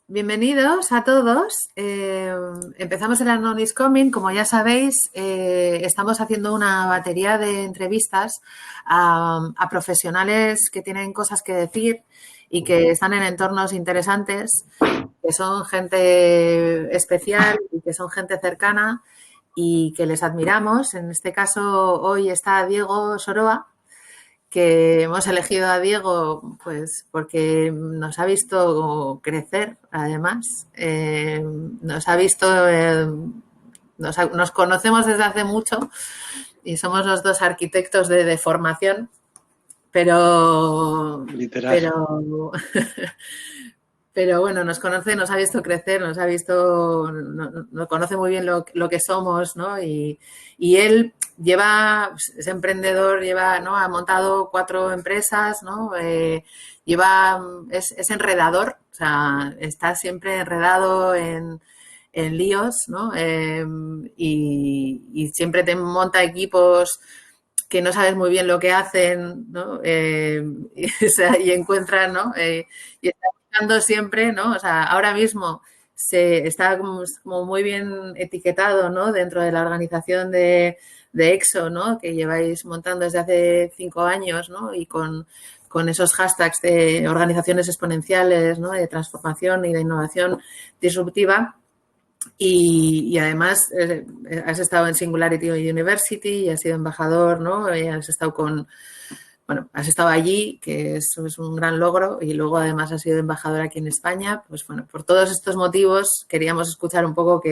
Bienvenidos a todos. Empezamos el Unknown is Coming. Como ya sabéis, estamos haciendo una batería de entrevistas a profesionales que tienen cosas que decir y que están en entornos interesantes, que son gente especial y que son gente cercana y que les admiramos. En este caso, hoy está Diego Soroa, que hemos elegido a Diego pues porque nos ha visto crecer, además. Nos ha visto, nos conocemos desde hace mucho y somos los dos arquitectos de formación, pero, Literal. pero bueno, nos conoce, nos ha visto crecer, nos ha visto, nos conoce muy bien lo que somos, ¿no? Y él es emprendedor, ¿no? Ha montado 4 empresas, ¿no? Es enredador, o sea, está siempre enredado en líos, ¿no? Y siempre te monta equipos que no sabes muy bien lo que hacen, ¿no? Y encuentran, ¿no? Y está buscando siempre, ¿no? O sea, ahora mismo se está como muy bien etiquetado, ¿no? Dentro de la organización de EXO, ¿no? Que lleváis montando desde hace 5 años, ¿no? Y con esos hashtags de organizaciones exponenciales, ¿no? De transformación y de innovación disruptiva. Y además has estado en Singularity University y has sido embajador, ¿no? Y has estado allí, que eso es un gran logro, y luego además has sido embajador aquí en España. Pues bueno, por todos estos motivos queríamos escuchar un poco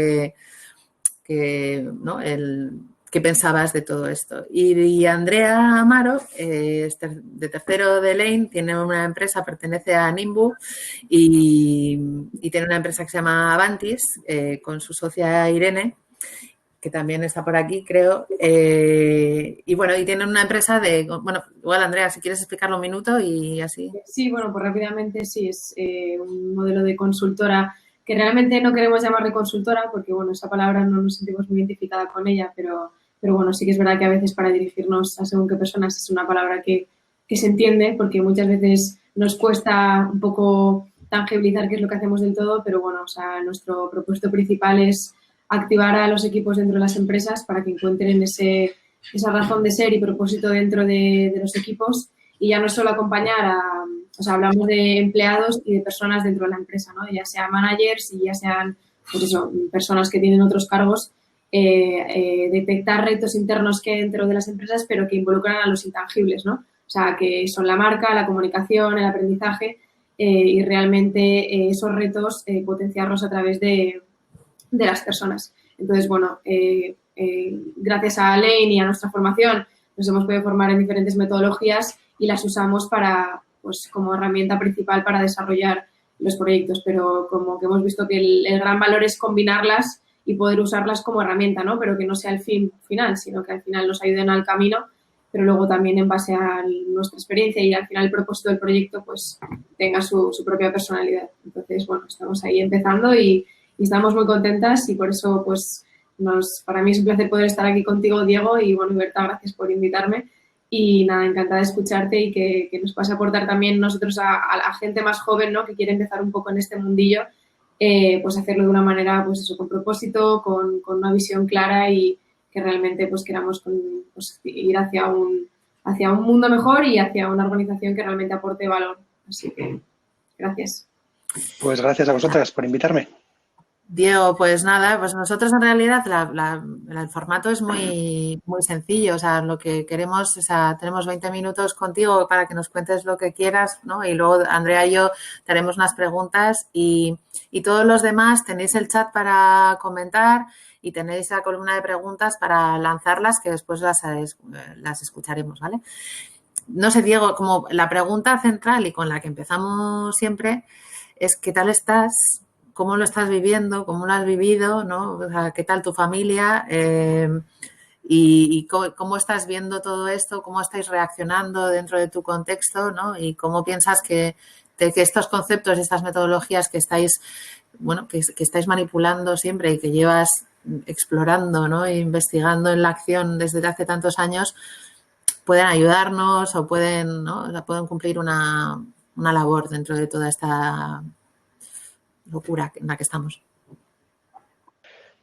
¿no? ¿Qué pensabas de todo esto? Y Andrea Amaro, de tercero de Lane, tiene una empresa, pertenece a Nimbu y tiene una empresa que se llama Avantis, con su socia Irene, que también está por aquí, creo. Y bueno, y tienen una empresa bueno, igual Andrea, si quieres explicarlo un minuto y así. Sí, bueno, pues rápidamente sí, es un modelo de consultora que realmente no queremos llamarle consultora porque, bueno, esa palabra no nos sentimos muy identificada con ella, pero bueno, sí que es verdad que a veces para dirigirnos a según qué personas es una palabra que se entiende porque muchas veces nos cuesta un poco tangibilizar qué es lo que hacemos del todo, pero bueno, o sea, nuestro propósito principal es activar a los equipos dentro de las empresas para que encuentren esa razón de ser y propósito dentro de los equipos y ya no solo acompañar o sea, hablamos de empleados y de personas dentro de la empresa, ¿no? Ya sean managers y ya sean, pues eso, personas que tienen otros cargos, detectar retos internos que hay dentro de las empresas, pero que involucran a los intangibles, ¿no? O sea, que son la marca, la comunicación, el aprendizaje y realmente esos retos potenciarlos a través de las personas. Entonces, bueno, gracias a Lane y a nuestra formación nos hemos podido formar en diferentes metodologías y las usamos pues, como herramienta principal para desarrollar los proyectos, pero como que hemos visto que el gran valor es combinarlas y poder usarlas como herramienta, ¿no? Pero que no sea el fin final, sino que al final nos ayuden al camino, pero luego también en base a nuestra experiencia y al final el propósito del proyecto pues tenga su propia personalidad. Entonces, bueno, estamos ahí empezando y estamos muy contentas y por eso pues para mí es un placer poder estar aquí contigo, Diego, y bueno, Berta, gracias por invitarme y nada, encantada de escucharte y que nos puedas aportar también nosotros a la gente más joven, ¿no? Que quiere empezar un poco en este mundillo, pues hacerlo de una manera, pues eso, con propósito, con una visión clara y que realmente pues queramos pues, ir hacia un mundo mejor y hacia una organización que realmente aporte valor. Así que, gracias. Pues gracias a vosotras por invitarme. Diego, pues nada, pues nosotros en realidad el formato es muy, muy sencillo, o sea, lo que queremos, o sea, tenemos 20 minutos contigo para que nos cuentes lo que quieras, ¿no? Y luego Andrea y yo te haremos unas preguntas y todos los demás tenéis el chat para comentar y tenéis la columna de preguntas para lanzarlas que después las escucharemos, ¿vale? No sé, Diego, como la pregunta central y con la que empezamos siempre es ¿qué tal estás? ¿Cómo lo estás viviendo? ¿Cómo lo has vivido? ¿No? O sea, ¿qué tal tu familia? Y cómo estás viendo todo esto, cómo estáis reaccionando dentro de tu contexto, ¿no? Y cómo piensas que estos conceptos, estas metodologías que estáis, bueno, que estáis manipulando siempre y que llevas explorando, ¿no? E investigando en la acción desde hace tantos años, pueden ayudarnos o pueden, ¿no? O sea, pueden cumplir una labor dentro de toda esta locura en la que estamos.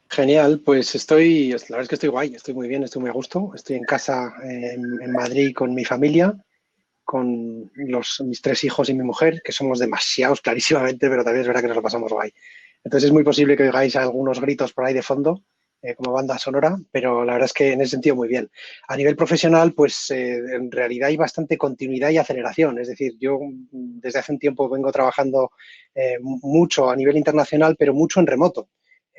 Genial, pues la verdad es que estoy guay, estoy muy bien, estoy muy a gusto. Estoy en casa en Madrid con mi familia, con mis 3 hijos y mi mujer, que somos demasiados clarísimamente, pero también es verdad que nos lo pasamos guay. Entonces es muy posible que oigáis algunos gritos por ahí de fondo, como banda sonora, pero la verdad es que en ese sentido muy bien. A nivel profesional, pues en realidad hay bastante continuidad y aceleración. Es decir, yo desde hace un tiempo vengo trabajando mucho a nivel internacional, pero mucho en remoto,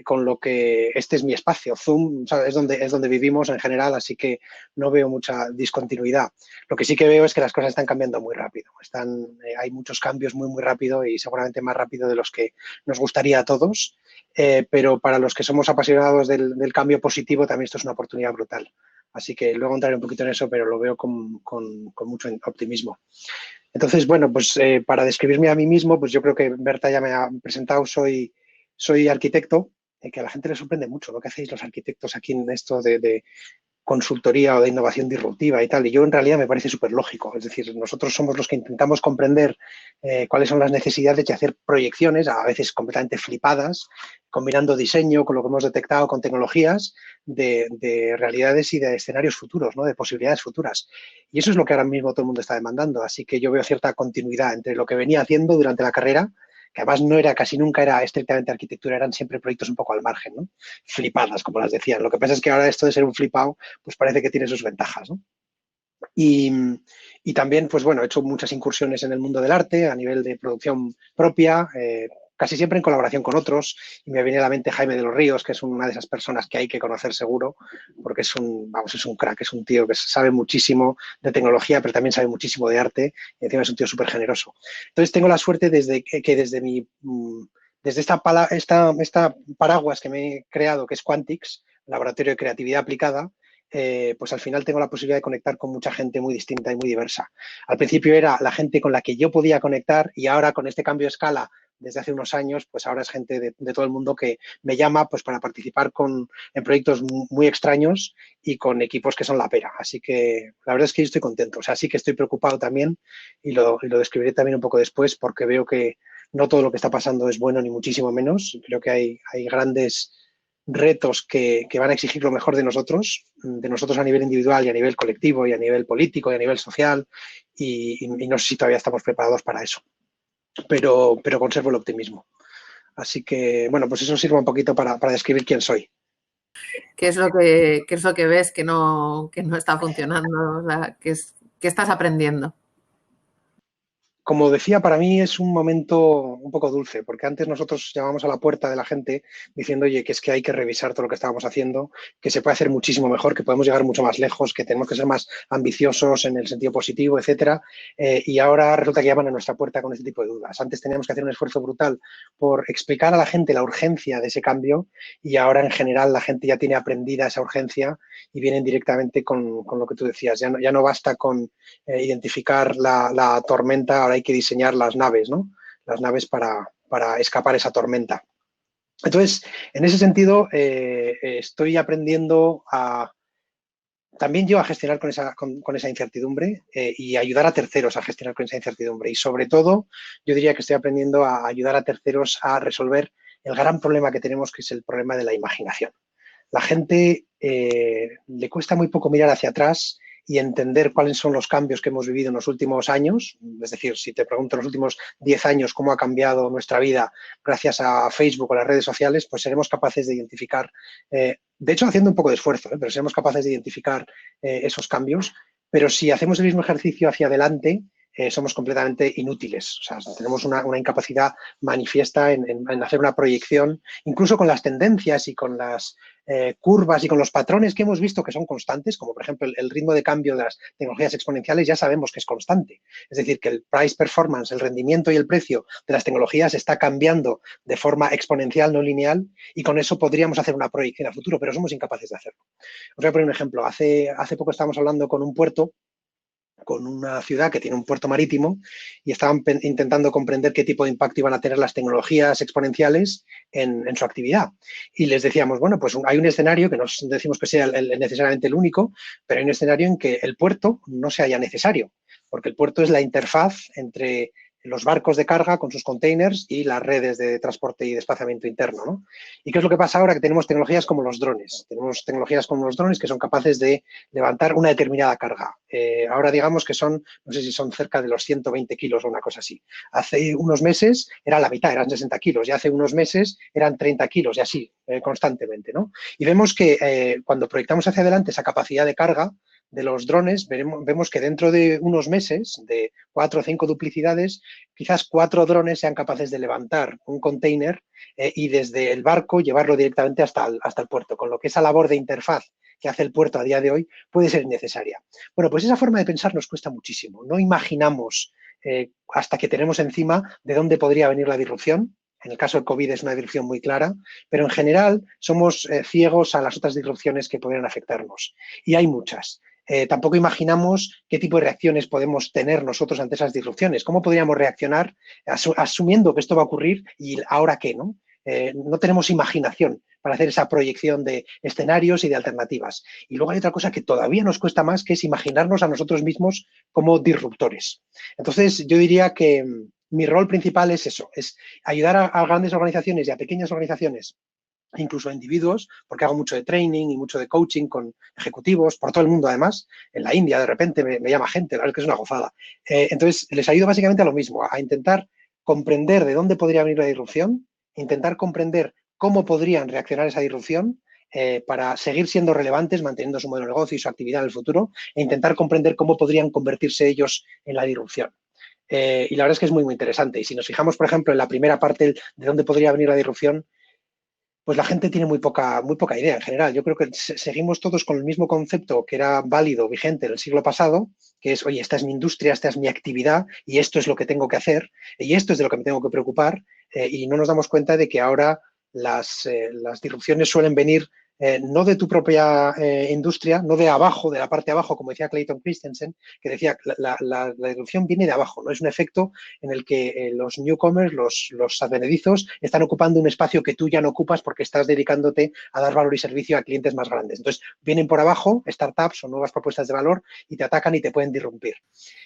con lo que este es mi espacio. Zoom, ¿sabes? Es donde vivimos en general, así que no veo mucha discontinuidad. Lo que sí que veo es que las cosas están cambiando muy rápido. Hay muchos cambios muy, muy rápido y seguramente más rápido de los que nos gustaría a todos, pero para los que somos apasionados del cambio positivo también esto es una oportunidad brutal. Así que luego entraré un poquito en eso, pero lo veo con mucho optimismo. Entonces, bueno, pues para describirme a mí mismo, pues yo creo que Berta ya me ha presentado, soy arquitecto, que a la gente le sorprende mucho lo que hacéis los arquitectos aquí en esto de consultoría o de innovación disruptiva y tal. Y yo en realidad me parece súper lógico. Es decir, nosotros somos los que intentamos comprender cuáles son las necesidades y hacer proyecciones, a veces completamente flipadas, combinando diseño con lo que hemos detectado con tecnologías de realidades y de escenarios futuros, ¿no? De posibilidades futuras. Y eso es lo que ahora mismo todo el mundo está demandando. Así que yo veo cierta continuidad entre lo que venía haciendo durante la carrera, que además casi nunca era estrictamente arquitectura, eran siempre proyectos un poco al margen, ¿no? Flipadas, como las decían. Lo que pasa es que ahora esto de ser un flipado, pues parece que tiene sus ventajas, ¿no? Y también, pues bueno, he hecho muchas incursiones en el mundo del arte a nivel de producción propia, casi siempre en colaboración con otros, y me viene a la mente Jaime de los Ríos, que es una de esas personas que hay que conocer seguro, porque es un crack, es un tío que sabe muchísimo de tecnología, pero también sabe muchísimo de arte, y encima es un tío súper generoso. Entonces tengo la suerte desde esta paraguas que me he creado, que es Quantix, Laboratorio de Creatividad Aplicada, pues al final tengo la posibilidad de conectar con mucha gente muy distinta y muy diversa. Al principio era la gente con la que yo podía conectar y ahora con este cambio de escala desde hace unos años, pues ahora es gente de todo el mundo que me llama pues para participar en proyectos muy extraños y con equipos que son la pera. Así que la verdad es que yo estoy contento. O sea, sí que estoy preocupado también y lo describiré también un poco después porque veo que no todo lo que está pasando es bueno ni muchísimo menos. Creo que hay grandes retos que van a exigir lo mejor de nosotros a nivel individual y a nivel colectivo y a nivel político y a nivel social y no sé si todavía estamos preparados para eso, pero conservo el optimismo. Así que, bueno, pues eso sirve un poquito para describir quién soy. ¿Qué es lo que ves que no está funcionando? O sea, ¿qué estás aprendiendo? Como decía, para mí es un momento un poco dulce, porque antes nosotros llamábamos a la puerta de la gente diciendo, oye, que es que hay que revisar todo lo que estábamos haciendo, que se puede hacer muchísimo mejor, que podemos llegar mucho más lejos, que tenemos que ser más ambiciosos en el sentido positivo, etcétera. Y ahora resulta que llaman a nuestra puerta con este tipo de dudas. Antes teníamos que hacer un esfuerzo brutal por explicar a la gente la urgencia de ese cambio y ahora en general la gente ya tiene aprendida esa urgencia y vienen directamente con lo que tú decías. Ya no basta con identificar la tormenta, ahora hay que diseñar las naves, ¿no? Las naves para escapar esa tormenta. Entonces, en ese sentido, estoy aprendiendo también yo a gestionar con esa incertidumbre y ayudar a terceros a gestionar con esa incertidumbre. Y sobre todo, yo diría que estoy aprendiendo a ayudar a terceros a resolver el gran problema que tenemos, que es el problema de la imaginación. La gente le cuesta muy poco mirar hacia atrás y entender cuáles son los cambios que hemos vivido en los últimos años. Es decir, si te pregunto en los últimos 10 años cómo ha cambiado nuestra vida gracias a Facebook o las redes sociales, pues seremos capaces de identificar, de hecho haciendo un poco de esfuerzo, pero seremos capaces de identificar esos cambios. Pero si hacemos el mismo ejercicio hacia adelante, somos completamente inútiles. O sea, tenemos una incapacidad manifiesta en hacer una proyección, incluso con las tendencias y con las curvas y con los patrones que hemos visto que son constantes, como por ejemplo el ritmo de cambio de las tecnologías exponenciales, ya sabemos que es constante. Es decir, que el price performance, el rendimiento y el precio de las tecnologías está cambiando de forma exponencial, no lineal, y con eso podríamos hacer una proyección a futuro, pero somos incapaces de hacerlo. Os voy a poner un ejemplo. Hace poco estábamos hablando con un puerto, con una ciudad que tiene un puerto marítimo y estaban intentando comprender qué tipo de impacto iban a tener las tecnologías exponenciales en su actividad. Y les decíamos, bueno, pues hay un escenario que no decimos que sea necesariamente el único, pero hay un escenario en que el puerto no se haya necesario, porque el puerto es la interfaz entre los barcos de carga con sus containers y las redes de transporte y desplazamiento interno, ¿no? ¿Y qué es lo que pasa ahora? Que tenemos tecnologías como los drones. Tenemos tecnologías como los drones que son capaces de levantar una determinada carga. Ahora digamos que son, no sé si son cerca de los 120 kilos o una cosa así. Hace unos meses era la mitad, eran 60 kilos, y hace unos meses eran 30 kilos y así, constantemente, ¿no? Y vemos que cuando proyectamos hacia adelante esa capacidad de carga de los drones, vemos que dentro de unos meses, de 4 o 5 duplicidades, quizás 4 drones sean capaces de levantar un container y desde el barco llevarlo directamente hasta el puerto, con lo que esa labor de interfaz que hace el puerto a día de hoy puede ser innecesaria. Bueno, pues esa forma de pensar nos cuesta muchísimo. No imaginamos hasta que tenemos encima de dónde podría venir la disrupción. En el caso del COVID es una disrupción muy clara, pero en general somos ciegos a las otras disrupciones que podrían afectarnos. Y hay muchas. Tampoco imaginamos qué tipo de reacciones podemos tener nosotros ante esas disrupciones. ¿Cómo podríamos reaccionar asumiendo que esto va a ocurrir y ahora qué, ¿no? No tenemos imaginación para hacer esa proyección de escenarios y de alternativas. Y luego hay otra cosa que todavía nos cuesta más, que es imaginarnos a nosotros mismos como disruptores. Entonces, yo diría que mi rol principal es eso, es ayudar a grandes organizaciones y a pequeñas organizaciones, incluso a individuos, porque hago mucho de training y mucho de coaching con ejecutivos por todo el mundo, además. En la India, de repente, me llama gente, la verdad es que es una gozada. Entonces, les ayudo básicamente a lo mismo, a intentar comprender de dónde podría venir la disrupción, intentar comprender cómo podrían reaccionar a esa disrupción para seguir siendo relevantes, manteniendo su modelo de negocio y su actividad en el futuro, e intentar comprender cómo podrían convertirse ellos en la disrupción. Y la verdad es que es muy, muy interesante. Y si nos fijamos, por ejemplo, en la primera parte de dónde podría venir la disrupción, pues la gente tiene muy poca idea en general. Yo creo que seguimos todos con el mismo concepto que era válido, vigente en el siglo pasado, que es, oye, esta es mi industria, esta es mi actividad y esto es lo que tengo que hacer y esto es de lo que me tengo que preocupar y no nos damos cuenta de que ahora las disrupciones suelen venir no de tu propia industria, no de abajo, de la parte de abajo, como decía Clayton Christensen, que decía la disrupción viene de abajo, no es un efecto en el que los newcomers, los advenedizos, están ocupando un espacio que tú ya no ocupas porque estás dedicándote a dar valor y servicio a clientes más grandes. Entonces, vienen por abajo startups o nuevas propuestas de valor y te atacan y te pueden disrumpir.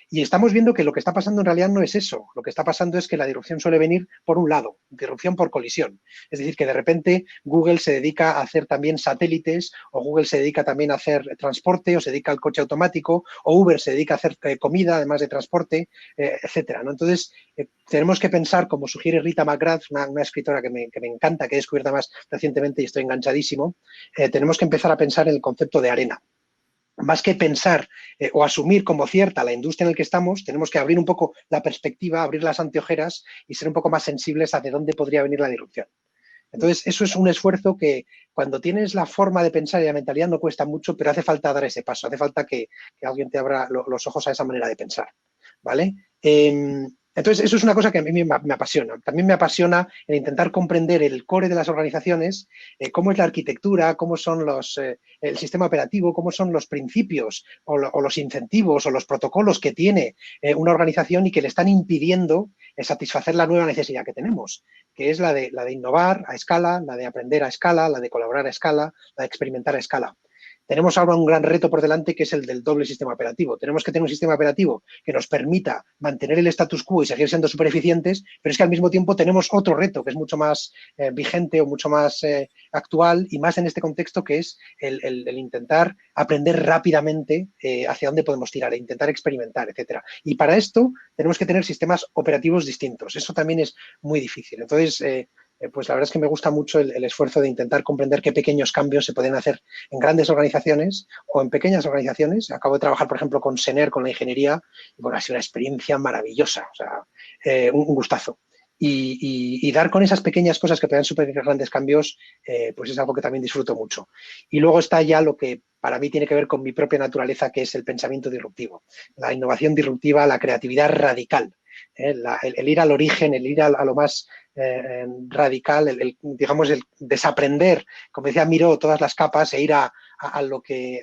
Y estamos viendo que lo que está pasando en realidad no es eso. Lo que está pasando es que la disrupción suele venir por un lado, disrupción por colisión. Es decir, que de repente Google se dedica a hacer también satélites, o Google se dedica también a hacer transporte, o se dedica al coche automático, o Uber se dedica a hacer comida, además de transporte, etcétera, ¿no? Entonces, tenemos que pensar, como sugiere Rita McGrath, una escritora que me encanta, que he descubierto más recientemente y estoy enganchadísimo, tenemos que empezar a pensar en el concepto de arena. Más que pensar o asumir como cierta la industria en la que estamos, tenemos que abrir un poco la perspectiva, abrir las anteojeras y ser un poco más sensibles a de dónde podría venir la disrupción. Entonces, eso es un esfuerzo que cuando tienes la forma de pensar y la mentalidad no cuesta mucho, pero hace falta dar ese paso, hace falta que alguien te abra los ojos a esa manera de pensar, ¿vale? Entonces, eso es una cosa que a mí me apasiona. También me apasiona el intentar comprender el core de las organizaciones, cómo es la arquitectura, cómo son el sistema operativo, cómo son los principios o los incentivos o los protocolos que tiene una organización y que le están impidiendo satisfacer la nueva necesidad que tenemos, que es la de innovar a escala, la de aprender a escala, la de colaborar a escala, la de experimentar a escala. Tenemos ahora un gran reto por delante que es el del doble sistema operativo. Tenemos que tener un sistema operativo que nos permita mantener el status quo y seguir siendo súper eficientes, pero es que al mismo tiempo tenemos otro reto que es mucho más vigente o mucho más actual y más en este contexto, que es el intentar aprender rápidamente hacia dónde podemos tirar, e intentar experimentar, etcétera. Y para esto tenemos que tener sistemas operativos distintos. Eso también es muy difícil. Entonces, pues la verdad es que me gusta mucho el esfuerzo de intentar comprender qué pequeños cambios se pueden hacer en grandes organizaciones o en pequeñas organizaciones. Acabo de trabajar, por ejemplo, con Sener, con la ingeniería, y bueno, ha sido una experiencia maravillosa, o sea, un gustazo. Y dar con esas pequeñas cosas que puedan superar grandes cambios, pues es algo que también disfruto mucho. Y luego está ya lo que para mí tiene que ver con mi propia naturaleza, que es el pensamiento disruptivo, la innovación disruptiva, la creatividad radical. El ir al origen, el ir a lo más radical, digamos, el desaprender, como decía Miró, todas las capas e ir a lo que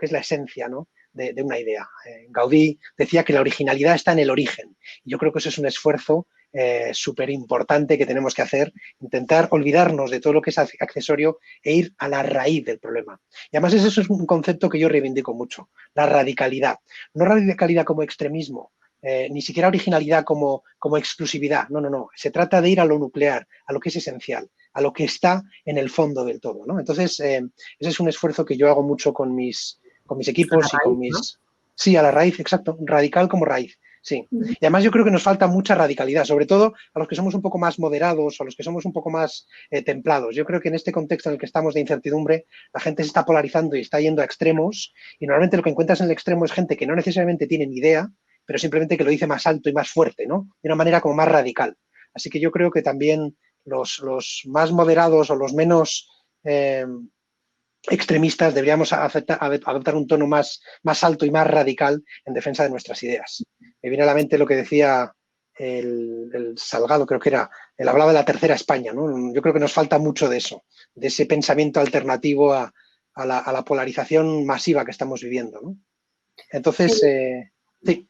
es la esencia, ¿no?, de una idea. Gaudí decía que la originalidad está en el origen. Yo creo que eso es un esfuerzo súper importante que tenemos que hacer, intentar olvidarnos de todo lo que es accesorio e ir a la raíz del problema. Y además eso es un concepto que yo reivindico mucho, la radicalidad. No radicalidad como extremismo, ni siquiera originalidad como exclusividad. No, no, no. Se trata de ir a lo nuclear, a lo que es esencial, a lo que está en el fondo del todo, ¿no? Entonces, ese es un esfuerzo que yo hago mucho con mis equipos y con mis... ¿no? Sí, a la raíz, exacto. Radical como raíz. Sí. Y además yo creo que nos falta mucha radicalidad, sobre todo a los que somos un poco más moderados o los que somos un poco más templados. Yo creo que en este contexto en el que estamos de incertidumbre, la gente se está polarizando y está yendo a extremos, y normalmente lo que encuentras en el extremo es gente que no necesariamente tiene ni idea, pero simplemente que lo dice más alto y más fuerte, ¿no? De una manera como más radical. Así que yo creo que también los más moderados o los menos extremistas deberíamos adoptar un tono más alto y más radical en defensa de nuestras ideas. Me viene a la mente lo que decía el Salgado, creo que era, él hablaba de la tercera España, ¿no? Yo creo que nos falta mucho de eso, de ese pensamiento alternativo a la polarización masiva que estamos viviendo, ¿no? Entonces, sí.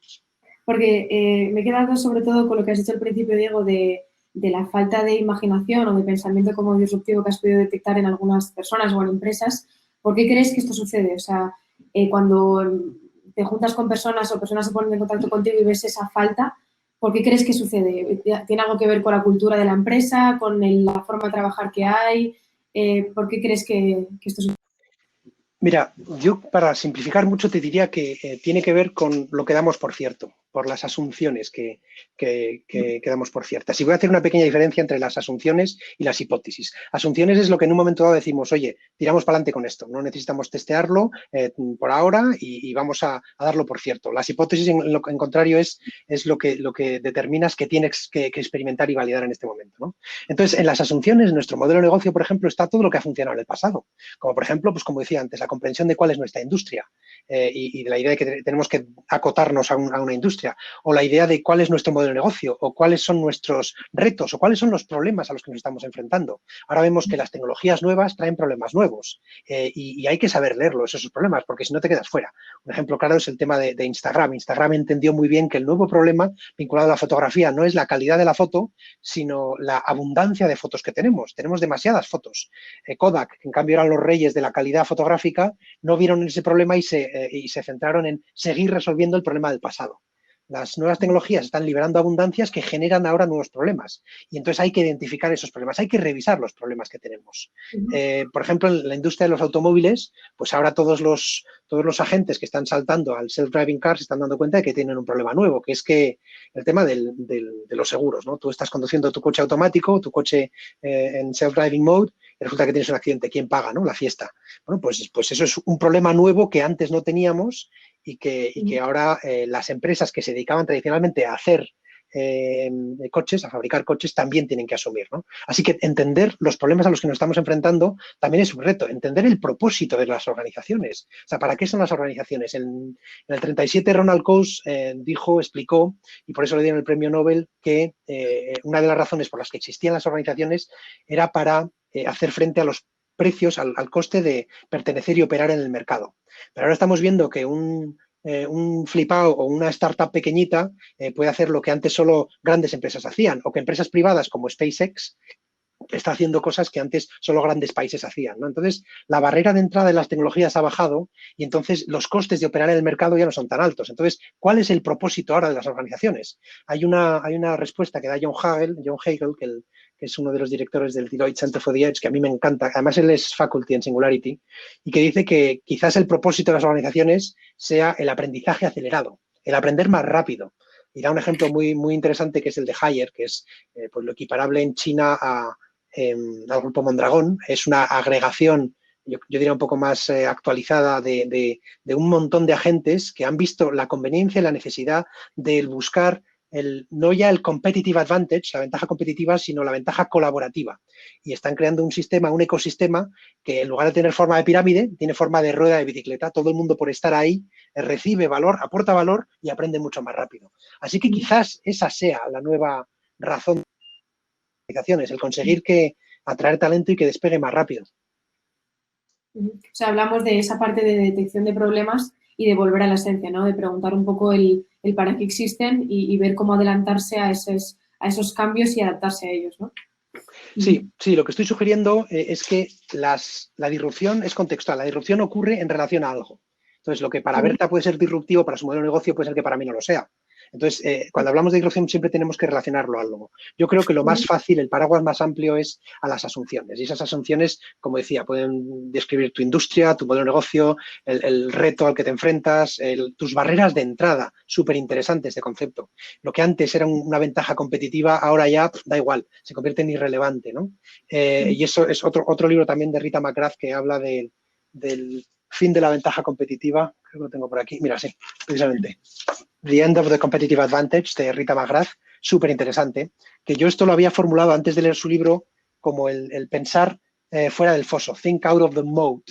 Porque me he quedado sobre todo con lo que has dicho al principio, Diego, de la falta de imaginación o de pensamiento como disruptivo que has podido detectar en algunas personas o en empresas. ¿Por qué crees que esto sucede? O sea, cuando te juntas con personas o personas se ponen en contacto contigo y ves esa falta, ¿por qué crees que sucede? ¿Tiene algo que ver con la cultura de la empresa, con la forma de trabajar que hay? ¿Por qué crees que esto sucede? Mira, yo para simplificar mucho te diría que tiene que ver con lo que damos por cierto, por las asunciones que damos por ciertas. Y voy a hacer una pequeña diferencia entre las asunciones y las hipótesis. Asunciones es lo que en un momento dado decimos, oye, tiramos para adelante con esto, no necesitamos testearlo por ahora y vamos a darlo por cierto. Las hipótesis, en contrario, es lo que determinas que tienes que experimentar y validar en este momento, ¿no? Entonces, en las asunciones, en nuestro modelo de negocio, por ejemplo, está todo lo que ha funcionado en el pasado. Como por ejemplo, pues como decía antes, la comprensión de cuál es nuestra industria y de la idea de que tenemos que acotarnos a una industria, o la idea de cuál es nuestro modelo de negocio, o cuáles son nuestros retos, o cuáles son los problemas a los que nos estamos enfrentando. Ahora vemos que las tecnologías nuevas traen problemas nuevos y hay que saber leerlos, esos problemas, porque si no te quedas fuera. Un ejemplo claro es el tema de Instagram. Instagram entendió muy bien que el nuevo problema vinculado a la fotografía no es la calidad de la foto, sino la abundancia de fotos que tenemos. Tenemos demasiadas fotos. Kodak, en cambio, eran los reyes de la calidad fotográfica, no vieron ese problema y se centraron en seguir resolviendo el problema del pasado. Las nuevas tecnologías están liberando abundancias que generan ahora nuevos problemas. Y entonces hay que identificar esos problemas, hay que revisar los problemas que tenemos. Por ejemplo, en la industria de los automóviles, pues ahora todos los agentes que están saltando al self-driving car se están dando cuenta de que tienen un problema nuevo, que es que el tema de los seguros, ¿no? Tú estás conduciendo tu coche automático, tu coche en self-driving mode, y resulta que tienes un accidente. ¿Quién paga, no? La fiesta. Bueno, pues eso es un problema nuevo que antes no teníamos y que ahora las empresas que se dedicaban tradicionalmente a hacer coches, a fabricar coches, también tienen que asumir, ¿no? Así que entender los problemas a los que nos estamos enfrentando también es un reto. Entender el propósito de las organizaciones. O sea, ¿para qué son las organizaciones? En el 37 Ronald Coase explicó, y por eso le dieron el premio Nobel, que una de las razones por las que existían las organizaciones era para hacer frente a los precios, al coste de pertenecer y operar en el mercado. Pero ahora estamos viendo que un flipao o una startup pequeñita puede hacer lo que antes solo grandes empresas hacían, o que empresas privadas como SpaceX está haciendo cosas que antes solo grandes países hacían, ¿no? Entonces, la barrera de entrada de las tecnologías ha bajado y entonces los costes de operar en el mercado ya no son tan altos. Entonces, ¿cuál es el propósito ahora de las organizaciones? Hay una respuesta que da John Hagel, que es uno de los directores del Deloitte Center for the Edge, que a mí me encanta. Además, él es faculty en Singularity, y que dice que quizás el propósito de las organizaciones sea el aprendizaje acelerado, el aprender más rápido. Y da un ejemplo muy, muy interesante que es el de Haier, que es pues lo equiparable en China al grupo Mondragón. Es una agregación, yo diría un poco más actualizada de un montón de agentes que han visto la conveniencia y la necesidad de buscar no ya el competitive advantage, la ventaja competitiva, sino la ventaja colaborativa. Y están creando un sistema, un ecosistema que en lugar de tener forma de pirámide, tiene forma de rueda de bicicleta. Todo el mundo por estar ahí recibe valor, aporta valor y aprende mucho más rápido. Así que quizás esa sea la nueva razón de las organizaciones, el conseguir atraer talento y que despegue más rápido. O sea, hablamos de esa parte de detección de problemas y de volver a la esencia, ¿no? De preguntar un poco el para qué existen y ver cómo adelantarse a esos cambios y adaptarse a ellos, ¿no? Sí, lo que estoy sugiriendo es que la disrupción es contextual, la disrupción ocurre en relación a algo. Entonces, lo que para Berta puede ser disruptivo para su modelo de negocio puede ser que para mí no lo sea. Entonces, cuando hablamos de dirección siempre tenemos que relacionarlo a algo. Yo creo que lo más fácil, el paraguas más amplio es a las asunciones. Y esas asunciones, como decía, pueden describir tu industria, tu modelo de negocio, el reto al que te enfrentas, tus barreras de entrada. Súper interesante este concepto. Lo que antes era una ventaja competitiva, ahora ya da igual, se convierte en irrelevante, ¿no? Y eso es otro libro también de Rita McGrath que habla del fin de la ventaja competitiva. Creo que lo tengo por aquí. Mira, sí, precisamente. The End of the Competitive Advantage, de Rita McGrath, súper interesante, que yo esto lo había formulado antes de leer su libro como el pensar fuera del foso, think out of the moat.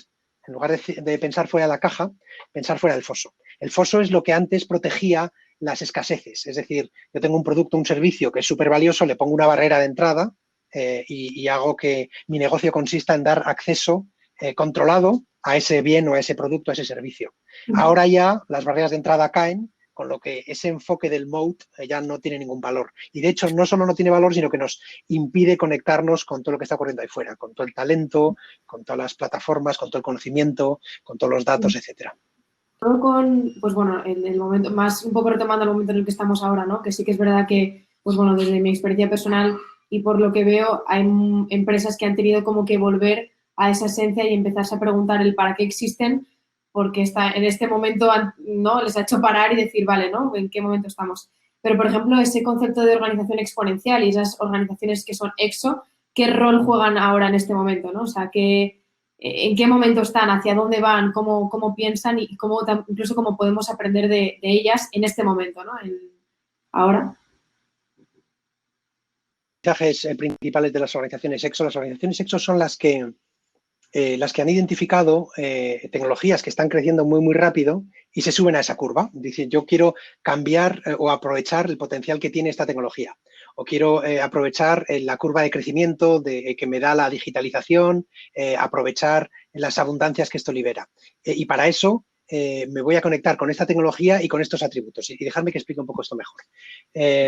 En lugar de pensar fuera de la caja, pensar fuera del foso. El foso es lo que antes protegía las escaseces. Es decir, yo tengo un producto, un servicio que es súper valioso, le pongo una barrera de entrada y hago que mi negocio consista en dar acceso controlado a ese bien o a ese producto, a ese servicio. Ahora ya las barreras de entrada caen, con lo que ese enfoque del moat ya no tiene ningún valor. Y de hecho, no solo no tiene valor, sino que nos impide conectarnos con todo lo que está ocurriendo ahí fuera, con todo el talento, con todas las plataformas, con todo el conocimiento, con todos los datos, etcétera. Todo con, pues bueno, en el momento, más un poco retomando el momento en el que estamos ahora, ¿no? Que sí que es verdad que, pues bueno, desde mi experiencia personal y por lo que veo, hay empresas que han tenido como que volver a esa esencia y empezarse a preguntar el para qué existen, porque en este momento, ¿no? Les ha hecho parar y decir, vale, ¿no? ¿En qué momento estamos? Pero, por ejemplo, ese concepto de organización exponencial y esas organizaciones que son EXO, ¿qué rol juegan ahora en este momento, ¿no? O sea, ¿en qué momento están? ¿Hacia dónde van? ¿Cómo piensan? Y incluso cómo podemos aprender de ellas en este momento, ¿no? Ahora. Mensajes principales de las organizaciones EXO. Las organizaciones EXO son las que han identificado tecnologías que están creciendo muy, muy rápido y se suben a esa curva. Dicen, yo quiero cambiar o aprovechar el potencial que tiene esta tecnología. O quiero aprovechar la curva de crecimiento que me da la digitalización, aprovechar las abundancias que esto libera. Y para eso me voy a conectar con esta tecnología y con estos atributos. Y dejadme que explique un poco esto mejor.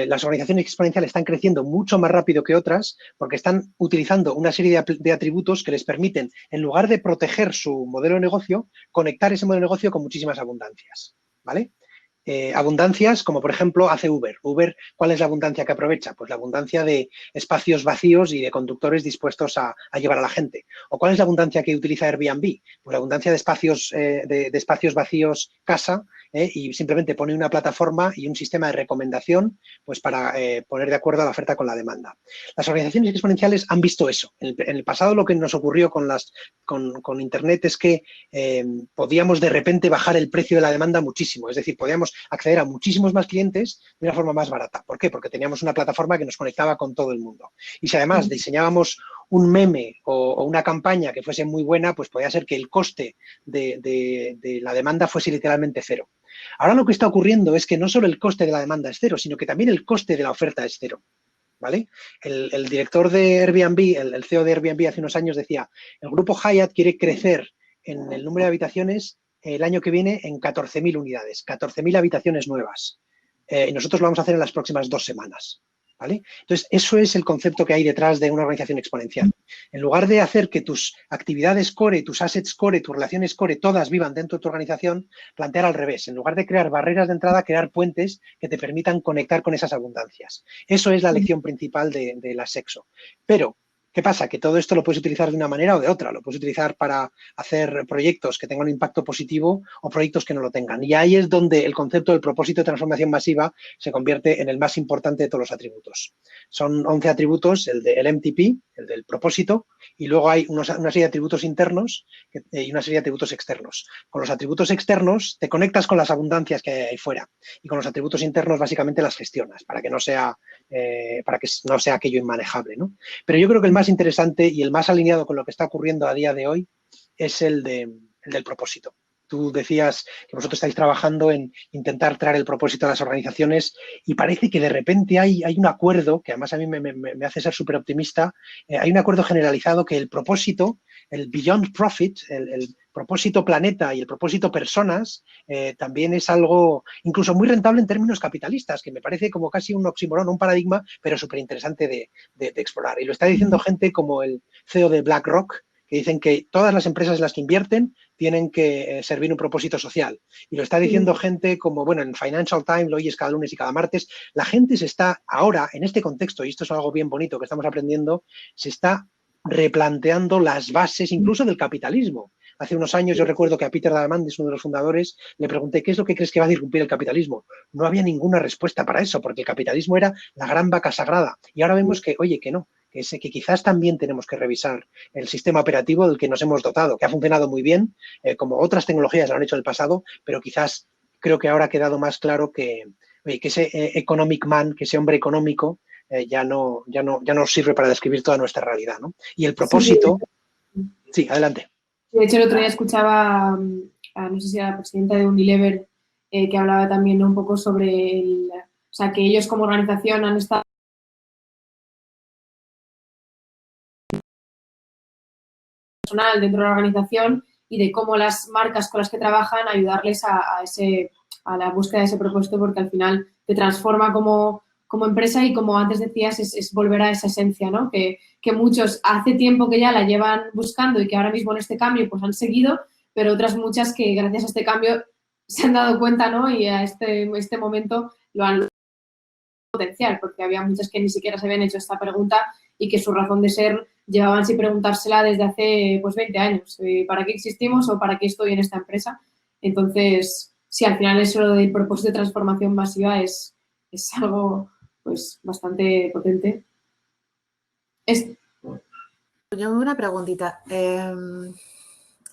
Las organizaciones exponenciales están creciendo mucho más rápido que otras porque están utilizando una serie de atributos que les permiten, en lugar de proteger su modelo de negocio, conectar ese modelo de negocio con muchísimas abundancias, ¿vale? Abundancias como, por ejemplo, hace Uber. Uber, ¿cuál es la abundancia que aprovecha? Pues la abundancia de espacios vacíos y de conductores dispuestos a llevar a la gente. ¿O cuál es la abundancia que utiliza Airbnb? Pues la abundancia de espacios, de espacios vacíos casa y simplemente pone una plataforma y un sistema de recomendación pues para poner de acuerdo a la oferta con la demanda. Las organizaciones exponenciales han visto eso. En el pasado lo que nos ocurrió con Internet es que podíamos de repente bajar el precio de la demanda muchísimo. Es decir, podíamos acceder a muchísimos más clientes de una forma más barata. ¿Por qué? Porque teníamos una plataforma que nos conectaba con todo el mundo. Y si además diseñábamos un meme o una campaña que fuese muy buena, pues podía ser que el coste de la demanda fuese literalmente cero. Ahora lo que está ocurriendo es que no solo el coste de la demanda es cero, sino que también el coste de la oferta es cero. ¿Vale? El director de Airbnb, el CEO de Airbnb hace unos años decía, el grupo Hyatt quiere crecer en el número de habitaciones el año que viene en 14.000 unidades, 14.000 habitaciones nuevas. Y nosotros lo vamos a hacer en las próximas 2 semanas. ¿Vale? Entonces, eso es el concepto que hay detrás de una organización exponencial. En lugar de hacer que tus actividades core, tus assets core, tus relaciones core, todas vivan dentro de tu organización, plantear al revés. En lugar de crear barreras de entrada, crear puentes que te permitan conectar con esas abundancias. Eso es la lección principal de la Sexo. Pero, ¿qué pasa? Que todo esto lo puedes utilizar de una manera o de otra. Lo puedes utilizar para hacer proyectos que tengan un impacto positivo o proyectos que no lo tengan. Y ahí es donde el concepto del propósito de transformación masiva se convierte en el más importante de todos los atributos. Son 11 atributos, el del MTP, el del propósito, y luego hay una serie de atributos internos y una serie de atributos externos. Con los atributos externos te conectas con las abundancias que hay ahí fuera y con los atributos internos básicamente las gestionas para que no sea aquello inmanejable, ¿no? Pero yo creo que el más interesante y el más alineado con lo que está ocurriendo a día de hoy es el del propósito. Tú decías que vosotros estáis trabajando en intentar traer el propósito a las organizaciones y parece que de repente hay un acuerdo, que además a mí me hace ser súper optimista, hay un acuerdo generalizado que el propósito, el Beyond Profit, el propósito planeta y el propósito personas, también es algo incluso muy rentable en términos capitalistas, que me parece como casi un oxímoron, un paradigma, pero súper interesante de explorar. Y lo está diciendo gente como el CEO de BlackRock, que dicen que todas las empresas en las que invierten tienen que servir un propósito social. Y lo está diciendo gente como, bueno, en Financial Times lo oyes cada lunes y cada martes. La gente se está ahora, en este contexto, y esto es algo bien bonito que estamos aprendiendo, se está replanteando las bases incluso del capitalismo. Hace unos años yo recuerdo que a Peter Diamandis, uno de los fundadores, le pregunté ¿qué es lo que crees que va a disrumpir el capitalismo? No había ninguna respuesta para eso, porque el capitalismo era la gran vaca sagrada. Y ahora vemos que, oye, que no, que quizás también tenemos que revisar el sistema operativo del que nos hemos dotado, que ha funcionado muy bien, como otras tecnologías lo han hecho en el pasado, pero quizás creo que ahora ha quedado más claro que, oye, que ese economic man, que ese hombre económico, ya no sirve para describir toda nuestra realidad, ¿no? Y el propósito... Sí, adelante. De hecho, el otro día escuchaba no sé si era la presidenta de Unilever, que hablaba también, ¿no?, un poco sobre o sea, que ellos como organización han estado personal dentro de la organización y de cómo las marcas con las que trabajan ayudarles a la búsqueda de ese propósito, porque al final te transforma como empresa y, como antes decías, es volver a esa esencia, ¿no? Que muchos hace tiempo que ya la llevan buscando y que ahora mismo en este cambio pues han seguido, pero otras muchas que gracias a este cambio se han dado cuenta, ¿no? Y a este momento lo han potencial, porque había muchas que ni siquiera se habían hecho esta pregunta y que su razón de ser llevaban sin preguntársela desde hace pues 20 años. ¿Para qué existimos o para qué estoy en esta empresa? Entonces, sí, al final eso del propósito de transformación masiva es algo pues bastante potente. Yo una preguntita.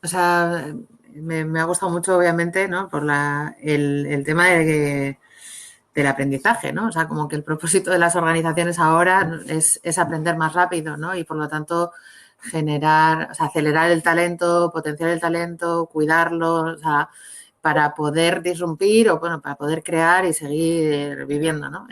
O sea, me ha gustado mucho, obviamente, ¿no?, por el tema del aprendizaje, ¿no? O sea, como que el propósito de las organizaciones ahora es aprender más rápido, ¿no? Y por lo tanto generar, o sea, acelerar el talento, potenciar el talento, cuidarlo, o sea, para poder disrumpir o, bueno, para poder crear y seguir viviendo, ¿no?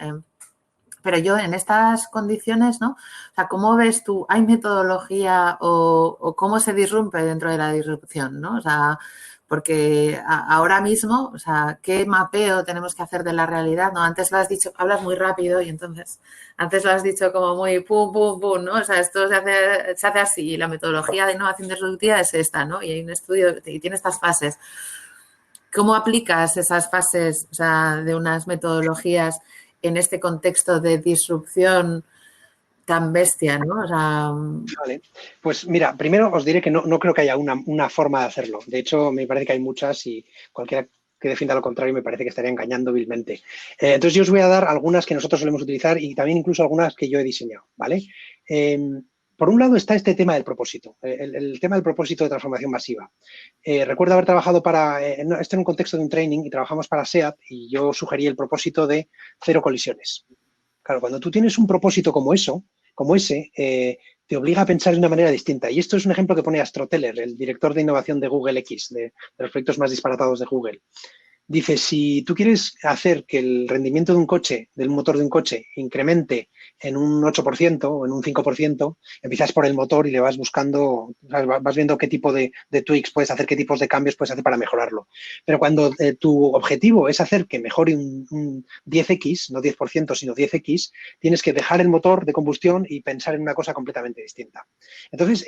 Pero yo en estas condiciones, ¿no? O sea, ¿cómo ves tú? ¿Hay metodología o cómo se disrumpe dentro de la disrupción, ¿no? O sea, porque ahora mismo, o sea, ¿qué mapeo tenemos que hacer de la realidad? ¿No? Antes lo has dicho, hablas muy rápido y entonces antes lo has dicho como muy pum, pum, pum, ¿no? O sea, esto se hace así y la metodología de innovación disruptiva es esta, ¿no? Y hay un estudio y tiene estas fases. ¿Cómo aplicas esas fases, o sea, de unas metodologías en este contexto de disrupción tan bestia, ¿no? O sea... Vale. Pues mira, primero os diré que no creo que haya una forma de hacerlo. De hecho, me parece que hay muchas y cualquiera que defienda lo contrario me parece que estaría engañando vilmente. Entonces yo os voy a dar algunas que nosotros solemos utilizar y también incluso algunas que yo he diseñado, ¿vale? Por un lado está este tema del propósito, el tema del propósito de transformación masiva. Recuerdo haber trabajado esto en un contexto de un training y trabajamos para SEAT y yo sugerí el propósito de 0 colisiones. Claro, cuando tú tienes un propósito como ese, te obliga a pensar de una manera distinta. Y esto es un ejemplo que pone Astro Teller, el director de innovación de Google X, de los proyectos más disparatados de Google. Dice, si tú quieres hacer que el rendimiento de un coche, del motor de un coche, incremente en un 8% o en un 5%, empiezas por el motor y le vas buscando, vas viendo qué tipo de tweaks puedes hacer, qué tipos de cambios puedes hacer para mejorarlo. Pero cuando tu objetivo es hacer que mejore un 10x, no 10%, sino 10x, tienes que dejar el motor de combustión y pensar en una cosa completamente distinta. Entonces,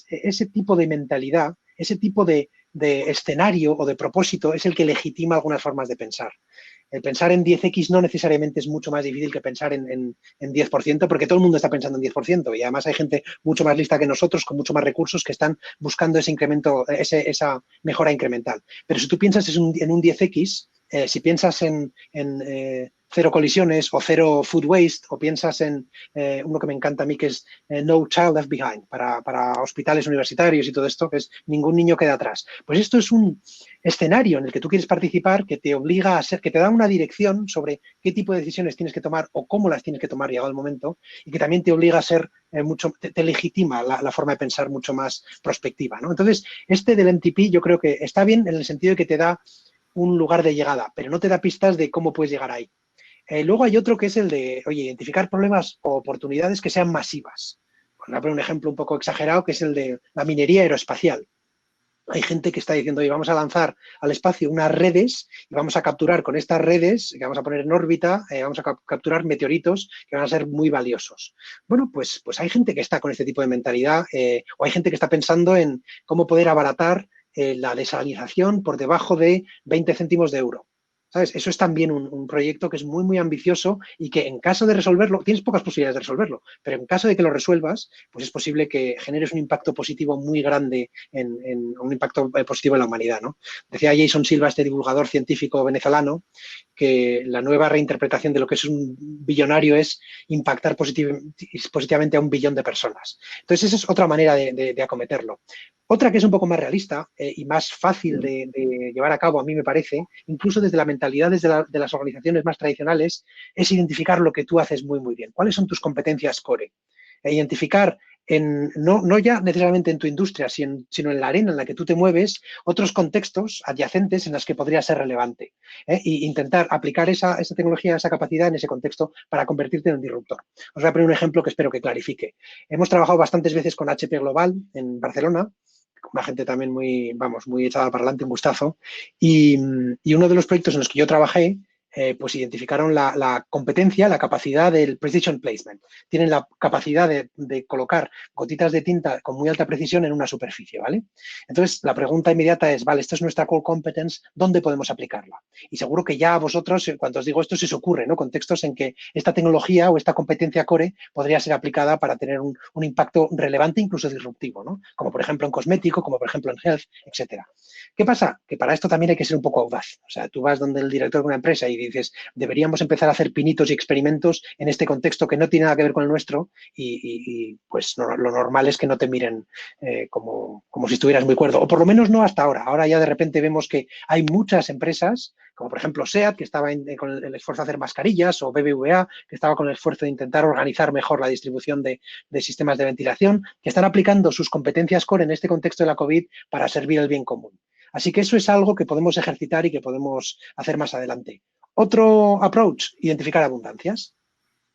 ese tipo de mentalidad, ese tipo de escenario o de propósito es el que legitima algunas formas de pensar. El pensar en 10x no necesariamente es mucho más difícil que pensar en 10%, porque todo el mundo está pensando en 10%, y además hay gente mucho más lista que nosotros, con mucho más recursos, que están buscando ese incremento, esa mejora incremental. Pero si tú piensas en un 10x, si piensas en 0 colisiones o 0 food waste, o piensas en uno que me encanta a mí, que es No Child Left Behind, para hospitales universitarios y todo esto, que es ningún niño queda atrás. Pues esto es un escenario en el que tú quieres participar, que te obliga a ser, que te da una dirección sobre qué tipo de decisiones tienes que tomar o cómo las tienes que tomar llegado el momento, y que también te obliga a ser te legitima la forma de pensar mucho más prospectiva, ¿no? Entonces, este del MTP yo creo que está bien en el sentido de que te da un lugar de llegada, pero no te da pistas de cómo puedes llegar ahí. Luego hay otro que es el de, oye, identificar problemas o oportunidades que sean masivas. Voy a poner un ejemplo un poco exagerado, que es el de la minería aeroespacial. Hay gente que está diciendo, oye, vamos a lanzar al espacio unas redes y vamos a capturar con estas redes, que vamos a poner en órbita, vamos a capturar meteoritos que van a ser muy valiosos. Bueno, pues hay gente que está con este tipo de mentalidad, o hay gente que está pensando en cómo poder abaratar la desalinización por debajo de 20 céntimos de euro. ¿Sabes? Eso es también un proyecto que es muy, muy ambicioso y que en caso de resolverlo, tienes pocas posibilidades de resolverlo, pero en caso de que lo resuelvas, pues es posible que generes un impacto positivo muy grande, un impacto positivo en la humanidad, ¿no? Decía Jason Silva, este divulgador científico venezolano, que la nueva reinterpretación de lo que es un billonario es impactar positivamente a 1 billón de personas. Entonces, esa es otra manera de acometerlo. Otra que es un poco más realista y más fácil de llevar a cabo, a mí me parece, incluso desde la mentalidad de las organizaciones más tradicionales, es identificar lo que tú haces muy, muy bien. ¿Cuáles son tus competencias core? Identificar, no ya necesariamente en tu industria, sino en la arena en la que tú te mueves, otros contextos adyacentes en los que podría ser relevante. E intentar aplicar esa tecnología, esa capacidad en ese contexto para convertirte en un disruptor. Os voy a poner un ejemplo que espero que clarifique. Hemos trabajado bastantes veces con HP Global en Barcelona, una gente también muy echada para adelante, un gustazo. Y uno de los proyectos en los que yo trabajé, pues identificaron la competencia, la capacidad del precision placement. Tienen la capacidad de colocar gotitas de tinta con muy alta precisión en una superficie, ¿vale? Entonces, la pregunta inmediata es, vale, esta es nuestra core competence, ¿dónde podemos aplicarla? Y seguro que ya a vosotros, cuando os digo esto, se os ocurre, ¿no? Contextos en que esta tecnología o esta competencia core podría ser aplicada para tener un impacto relevante, incluso disruptivo, ¿no? Como por ejemplo en cosmético, como por ejemplo en health, etcétera. ¿Qué pasa? Que para esto también hay que ser un poco audaz. O sea, tú vas donde el director de una empresa y dices, deberíamos empezar a hacer pinitos y experimentos en este contexto que no tiene nada que ver con el nuestro y pues no, lo normal es que no te miren como si estuvieras muy cuerdo, o por lo menos no hasta ahora. Ahora ya de repente vemos que hay muchas empresas, como por ejemplo SEAT, que estaba con el esfuerzo de hacer mascarillas, o BBVA, que estaba con el esfuerzo de intentar organizar mejor la distribución de sistemas de ventilación, que están aplicando sus competencias core en este contexto de la COVID para servir el bien común. Así que eso es algo que podemos ejercitar y que podemos hacer más adelante. Otro approach, identificar abundancias.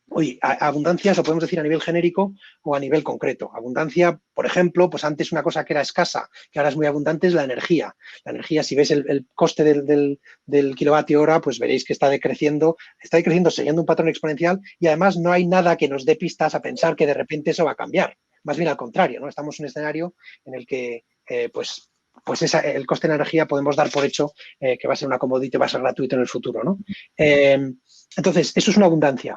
Oye, abundancias lo podemos decir a nivel genérico o a nivel concreto. Abundancia, por ejemplo, pues antes una cosa que era escasa, que ahora es muy abundante, es la energía. La energía, si ves el coste del kilovatio hora, pues veréis que está decreciendo siguiendo un patrón exponencial y además no hay nada que nos dé pistas a pensar que de repente eso va a cambiar. Más bien al contrario, ¿no? Estamos en un escenario en el que, pues el coste de la energía podemos dar por hecho que va a ser una commodity, va a ser gratuito en el futuro, ¿no? Entonces, eso es una abundancia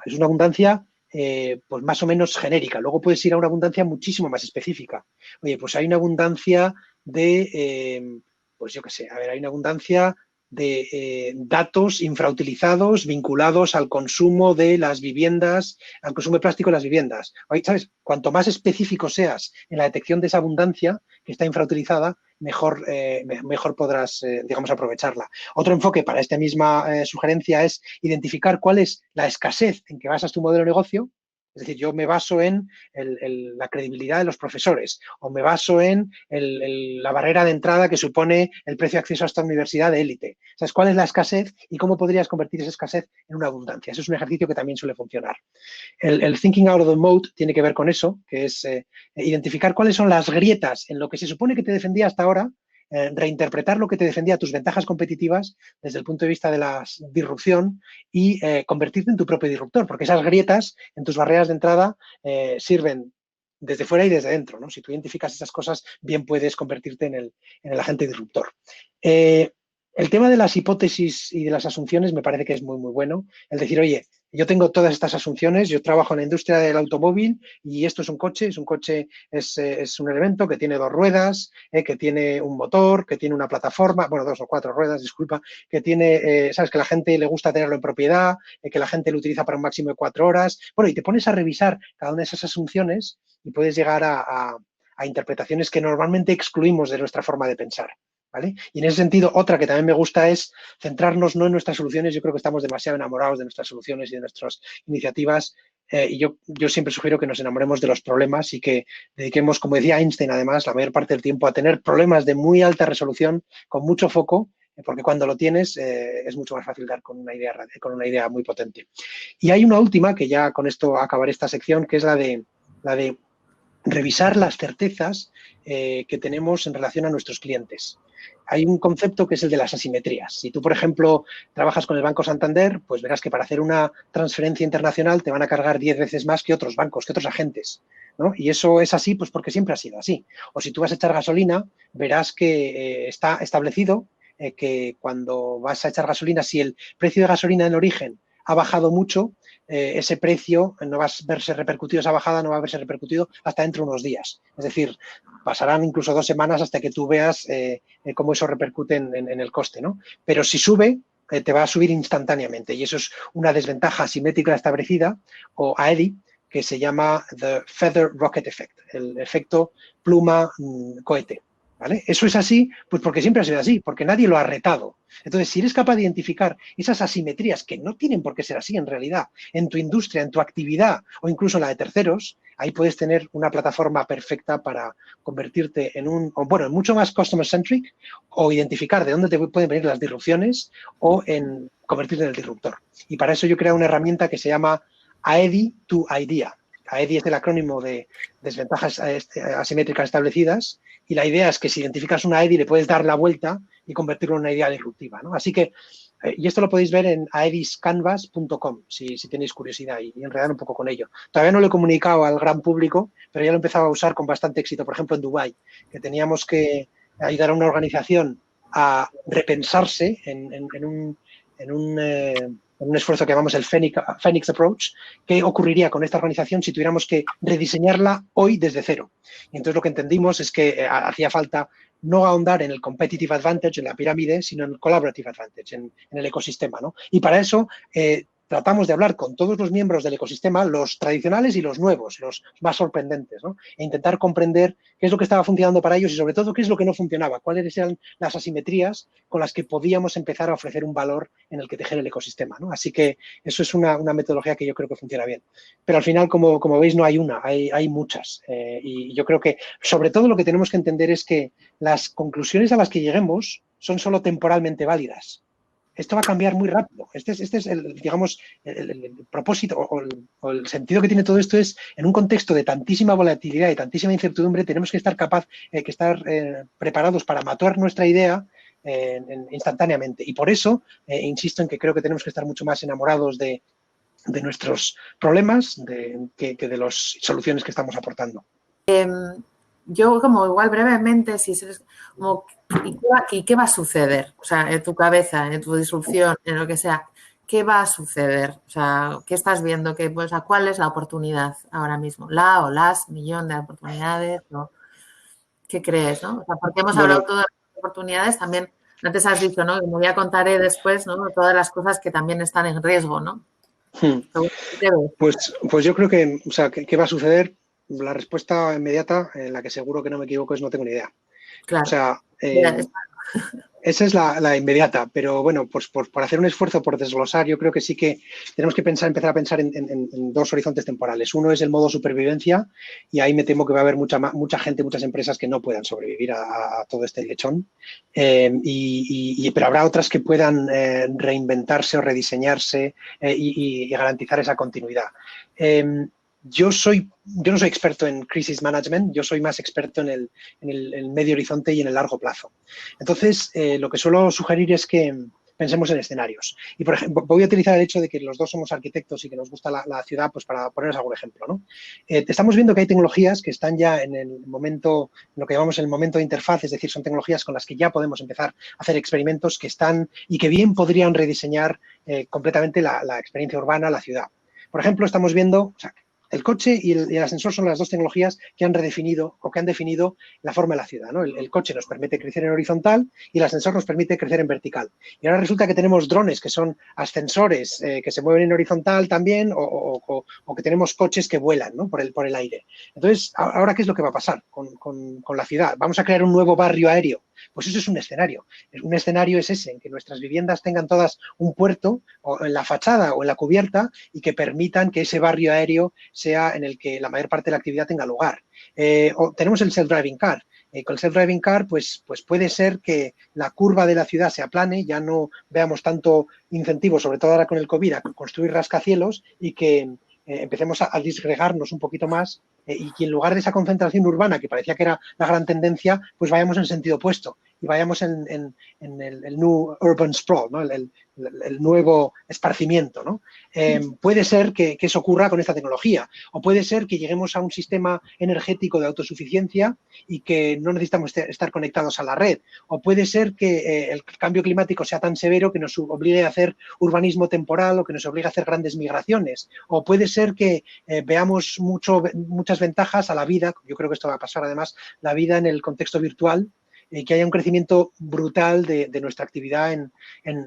pues más o menos genérica. Luego puedes ir a una abundancia muchísimo más específica. Oye, pues hay una abundancia pues yo qué sé, hay una abundancia de datos infrautilizados vinculados al consumo de las viviendas, al consumo de plástico en las viviendas. Oye, ¿sabes? Cuanto más específico seas en la detección de esa abundancia que está infrautilizada, mejor podrás, digamos, aprovecharla. Otro enfoque para esta misma sugerencia es identificar cuál es la escasez en que basas tu modelo de negocio. Es decir, yo me baso en la credibilidad de los profesores o me baso en la barrera de entrada que supone el precio de acceso a esta universidad de élite. ¿Sabes cuál es la escasez y cómo podrías convertir esa escasez en una abundancia? Eso es un ejercicio que también suele funcionar. El thinking out of the mode tiene que ver con eso, que es identificar cuáles son las grietas en lo que se supone que te defendía hasta ahora, reinterpretar lo que te defendía, tus ventajas competitivas desde el punto de vista de la disrupción y convertirte en tu propio disruptor, porque esas grietas en tus barreras de entrada sirven desde fuera y desde dentro, ¿no? Si tú identificas esas cosas, bien puedes convertirte en el agente disruptor. El tema de las hipótesis y de las asunciones me parece que es muy, muy bueno. El decir, oye, yo tengo todas estas asunciones, yo trabajo en la industria del automóvil y esto es un coche es un elemento que tiene 2 ruedas, que tiene un motor, que tiene una plataforma, bueno, 2 o 4 ruedas, disculpa, que tiene, sabes, que a la gente le gusta tenerlo en propiedad, que la gente lo utiliza para un máximo de 4 horas. Bueno, y te pones a revisar cada una de esas asunciones y puedes llegar a interpretaciones que normalmente excluimos de nuestra forma de pensar. ¿Vale? Y en ese sentido, otra que también me gusta es centrarnos no en nuestras soluciones. Yo creo que estamos demasiado enamorados de nuestras soluciones y de nuestras iniciativas. Y yo siempre sugiero que nos enamoremos de los problemas y que dediquemos, como decía Einstein, además, la mayor parte del tiempo a tener problemas de muy alta resolución, con mucho foco, porque cuando lo tienes es mucho más fácil dar con una idea muy potente. Y hay una última, que ya con esto acabaré esta sección, que es la de revisar las certezas que tenemos en relación a nuestros clientes. Hay un concepto que es el de las asimetrías. Si tú, por ejemplo, trabajas con el Banco Santander, pues verás que para hacer una transferencia internacional te van a cargar 10 veces más que otros bancos, que otros agentes. ¿no? Y eso es así pues porque siempre ha sido así. O si tú vas a echar gasolina, verás que está establecido que cuando vas a echar gasolina, si el precio de gasolina en origen ha bajado mucho, ese precio no va a verse repercutido, esa bajada no va a verse repercutido hasta dentro de unos días. Es decir, pasarán incluso 2 semanas hasta que tú veas cómo eso repercute en el coste, ¿no? Pero si sube, te va a subir instantáneamente y eso es una desventaja asimétrica establecida, o AEDI, que se llama The Feather Rocket Effect, el efecto pluma cohete. ¿Vale? Eso es así, pues porque siempre ha sido así, porque nadie lo ha retado. Entonces, si eres capaz de identificar esas asimetrías que no tienen por qué ser así en realidad, en tu industria, en tu actividad o incluso en la de terceros, ahí puedes tener una plataforma perfecta para convertirte en en mucho más customer-centric, o identificar de dónde te pueden venir las disrupciones, o en convertirte en el disruptor. Y para eso yo he creado una herramienta que se llama AEDI to IDEA. AEDI es el acrónimo de desventajas asimétricas establecidas, y la idea es que si identificas una AEDI le puedes dar la vuelta y convertirlo en una idea disruptiva, ¿no? Así que, y esto lo podéis ver en aediscanvas.com si tenéis curiosidad y enredar un poco con ello. Todavía no lo he comunicado al gran público, pero ya lo he empezado a usar con bastante éxito. Por ejemplo, en Dubái, que teníamos que ayudar a una organización a repensarse en un esfuerzo que llamamos el Phoenix Approach, qué ocurriría con esta organización si tuviéramos que rediseñarla hoy desde cero. Y entonces lo que entendimos es que hacía falta no ahondar en el competitive advantage, en la pirámide, sino en el collaborative advantage, en el ecosistema, ¿no? Y para eso tratamos de hablar con todos los miembros del ecosistema, los tradicionales y los nuevos, los más sorprendentes, ¿no? E intentar comprender qué es lo que estaba funcionando para ellos y, sobre todo, qué es lo que no funcionaba, cuáles eran las asimetrías con las que podíamos empezar a ofrecer un valor en el que tejer el ecosistema, ¿no? Así que eso es una metodología que yo creo que funciona bien. Pero al final, como veis, no hay una, hay muchas. Y yo creo que, sobre todo, lo que tenemos que entender es que las conclusiones a las que lleguemos son solo temporalmente válidas. Esto va a cambiar muy rápido. Este es el propósito o el sentido que tiene todo esto es, en un contexto de tantísima volatilidad y tantísima incertidumbre, tenemos que estar preparados para matar nuestra idea instantáneamente. Y por eso, insisto en que creo que tenemos que estar mucho más enamorados de nuestros problemas que de las soluciones que estamos aportando. Yo, como igual brevemente, ¿y qué va a suceder? O sea, en tu cabeza, en tu disrupción, en lo que sea, ¿qué va a suceder? O sea, ¿qué estás viendo? ¿Cuál es la oportunidad ahora mismo? ¿La o las millón de oportunidades? ¿No? ¿Qué crees, no? O sea, porque hemos hablado todas las oportunidades, también antes has dicho, ¿no? Como ya contaré después, ¿no? Todas las cosas que también están en riesgo, ¿no? Pues yo creo que, o sea, ¿qué va a suceder? La respuesta inmediata, en la que seguro que no me equivoco, es no tengo ni idea. Claro. O sea, esa es la inmediata, pero bueno, pues por hacer un esfuerzo por desglosar, yo creo que sí que tenemos que empezar a pensar en dos horizontes temporales. Uno es el modo supervivencia, y ahí me temo que va a haber mucha gente, muchas empresas que no puedan sobrevivir a todo este lechón, pero habrá otras que puedan reinventarse o rediseñarse y garantizar esa continuidad. Yo no soy experto en crisis management, yo soy más experto en el medio horizonte y en el largo plazo. Entonces, lo que suelo sugerir es que pensemos en escenarios. Y, por ejemplo, voy a utilizar el hecho de que los dos somos arquitectos y que nos gusta la ciudad, pues para poneros algún ejemplo, ¿no? Estamos viendo que hay tecnologías que están ya en lo que llamamos el momento de interfaz, es decir, son tecnologías con las que ya podemos empezar a hacer experimentos que están y que bien podrían rediseñar completamente la experiencia urbana, la ciudad. Por ejemplo, estamos viendo, o sea, el coche y el ascensor son las dos tecnologías que han redefinido o que han definido la forma de la ciudad, ¿no? El coche nos permite crecer en horizontal y el ascensor nos permite crecer en vertical. Y ahora resulta que tenemos drones que son ascensores que se mueven en horizontal también, o que tenemos coches que vuelan, ¿no? por el aire. Entonces, ¿ahora qué es lo que va a pasar con la ciudad? ¿Vamos a crear un nuevo barrio aéreo? Pues eso es un escenario. Un escenario es ese, en que nuestras viviendas tengan todas un puerto o en la fachada o en la cubierta, y que permitan que ese barrio aéreo sea en el que la mayor parte de la actividad tenga lugar. O tenemos el self-driving car. Con el self-driving car, pues puede ser que la curva de la ciudad se aplane, ya no veamos tanto incentivo, sobre todo ahora con el COVID, a construir rascacielos, y que empecemos a disgregarnos un poquito más, y que en lugar de esa concentración urbana que parecía que era la gran tendencia, pues vayamos en sentido opuesto, y vayamos en el new urban sprawl, ¿no? El nuevo esparcimiento, ¿no? Puede ser que eso ocurra con esta tecnología, o puede ser que lleguemos a un sistema energético de autosuficiencia y que no necesitamos estar conectados a la red, o puede ser que el cambio climático sea tan severo que nos obligue a hacer urbanismo temporal o que nos obligue a hacer grandes migraciones, o puede ser que veamos muchas ventajas a la vida, yo creo que esto va a pasar además, la vida en el contexto virtual, que haya un crecimiento brutal de nuestra actividad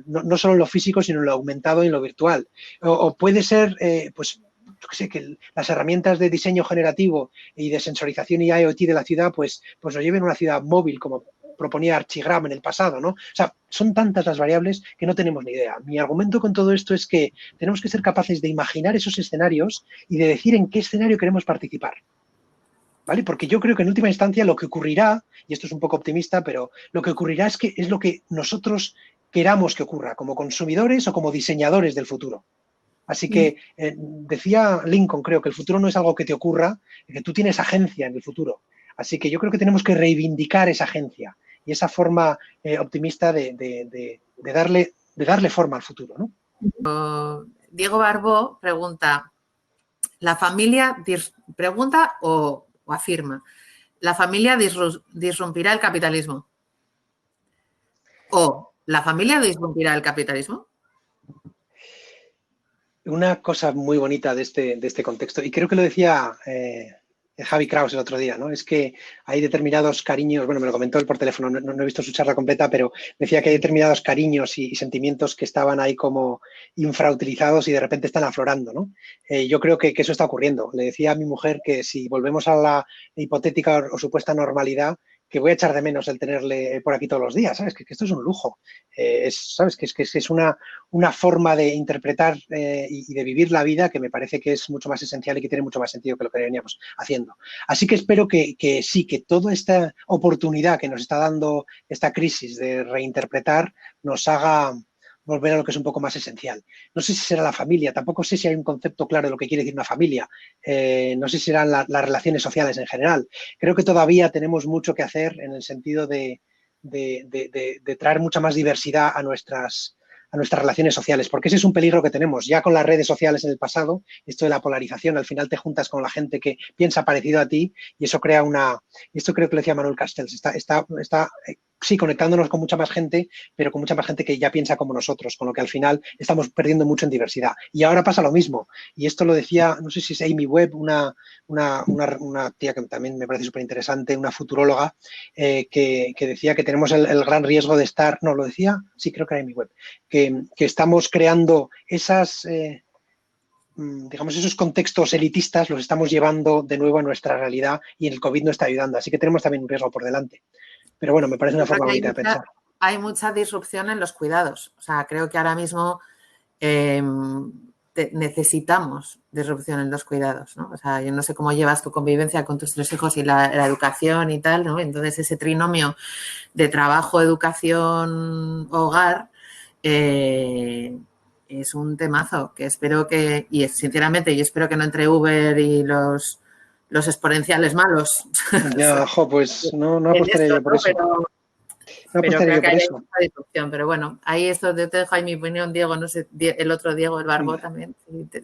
no solo en lo físico, sino en lo aumentado y en lo virtual. O puede ser, pues, yo qué sé, que las herramientas de diseño generativo y de sensorización y IoT de la ciudad, pues nos lleven a una ciudad móvil, como proponía Archigram en el pasado, ¿no? O sea, son tantas las variables que no tenemos ni idea. Mi argumento con todo esto es que tenemos que ser capaces de imaginar esos escenarios y de decir en qué escenario queremos participar. ¿Vale? Porque yo creo que en última instancia lo que ocurrirá, y esto es un poco optimista, pero lo que ocurrirá es lo que nosotros queramos que ocurra, como consumidores o como diseñadores del futuro. Así que decía Lincoln, creo que el futuro no es algo que te ocurra, que tú tienes agencia en el futuro. Así que yo creo que tenemos que reivindicar esa agencia y esa forma optimista de darle forma al futuro, ¿no? Diego Barbó pregunta, ¿la familia pregunta o afirma? ¿La familia disrumpirá el capitalismo? ¿O la familia disrumpirá el capitalismo? Una cosa muy bonita de este contexto, y creo que lo decía Javi Kraus el otro día, ¿no? Es que hay determinados cariños, bueno, me lo comentó él por teléfono, no he visto su charla completa, pero decía que hay determinados cariños y sentimientos que estaban ahí como infrautilizados y de repente están aflorando, ¿no? Yo creo que eso está ocurriendo. Le decía a mi mujer que si volvemos a la hipotética o supuesta normalidad, que voy a echar de menos el tenerle por aquí todos los días, ¿sabes? Que esto es un lujo, ¿sabes? Que es una forma de interpretar y de vivir la vida que me parece que es mucho más esencial y que tiene mucho más sentido que lo que veníamos haciendo. Así que espero que sí, que toda esta oportunidad que nos está dando esta crisis de reinterpretar nos haga volver a lo que es un poco más esencial. No sé si será la familia, tampoco sé si hay un concepto claro de lo que quiere decir una familia, no sé si serán las relaciones sociales en general. Creo que todavía tenemos mucho que hacer en el sentido de traer mucha más diversidad a nuestras relaciones sociales, porque ese es un peligro que tenemos. Ya con las redes sociales en el pasado, esto de la polarización, al final te juntas con la gente que piensa parecido a ti y eso crea esto creo que lo decía Manuel Castells, está sí, conectándonos con mucha más gente, pero con mucha más gente que ya piensa como nosotros, con lo que al final estamos perdiendo mucho en diversidad. Y ahora pasa lo mismo. Y esto lo decía, no sé si es Amy Webb, una tía que también me parece súper interesante, una futuróloga, que decía que tenemos el gran riesgo de estar, no, lo decía, sí, creo que era Amy Webb, que estamos creando digamos, esos contextos elitistas los estamos llevando de nuevo a nuestra realidad y el COVID no está ayudando. Así que tenemos también un riesgo por delante. Pero bueno, me parece una forma bonita de pensar. Hay mucha disrupción en los cuidados. O sea, creo que ahora mismo necesitamos disrupción en los cuidados, ¿no? O sea, yo no sé cómo llevas tu convivencia con tus 3 hijos y la educación y tal, ¿no? Entonces, ese trinomio de trabajo, educación, hogar, es un temazo que espero que, y sinceramente, yo espero que no entre Uber y los exponenciales malos. Ya, pues no apostaría yo por eso. Pero creo que hay mucha disrupción. Pero bueno, ahí esto te dejo ahí mi opinión, Diego, no sé, el otro Diego, el Barbó también,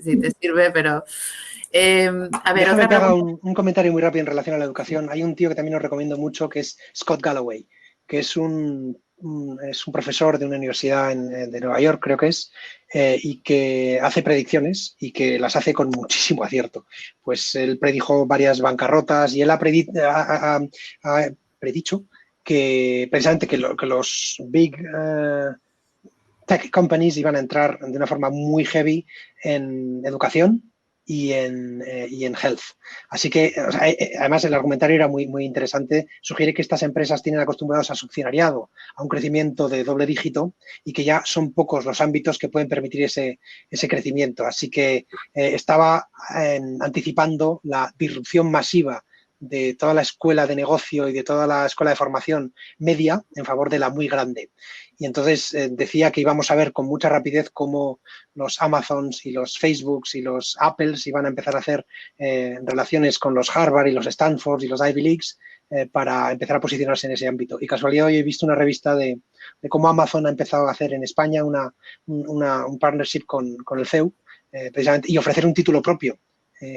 si te sirve, pero... a ver, déjame que haga un comentario muy rápido en relación a la educación. Hay un tío que también os recomiendo mucho, que es Scott Galloway, que es un profesor de una universidad de Nueva York, creo que es, y que hace predicciones y que las hace con muchísimo acierto. Pues él predijo varias bancarrotas y él ha predicho que precisamente que los big tech companies iban a entrar de una forma muy heavy en educación y en health. Así que, o sea, además, el argumentario era muy, muy interesante. Sugiere que estas empresas tienen acostumbrados a subccionariado, a un crecimiento de doble dígito y que ya son pocos los ámbitos que pueden permitir ese crecimiento. Así que estaba anticipando la disrupción masiva de toda la escuela de negocio y de toda la escuela de formación media en favor de la muy grande. Y entonces decía que íbamos a ver con mucha rapidez cómo los Amazons y los Facebooks y los Apples iban a empezar a hacer relaciones con los Harvard y los Stanford y los Ivy Leagues para empezar a posicionarse en ese ámbito. Y casualidad hoy he visto una revista de cómo Amazon ha empezado a hacer en España un partnership con el CEU, precisamente, y ofrecer un título propio,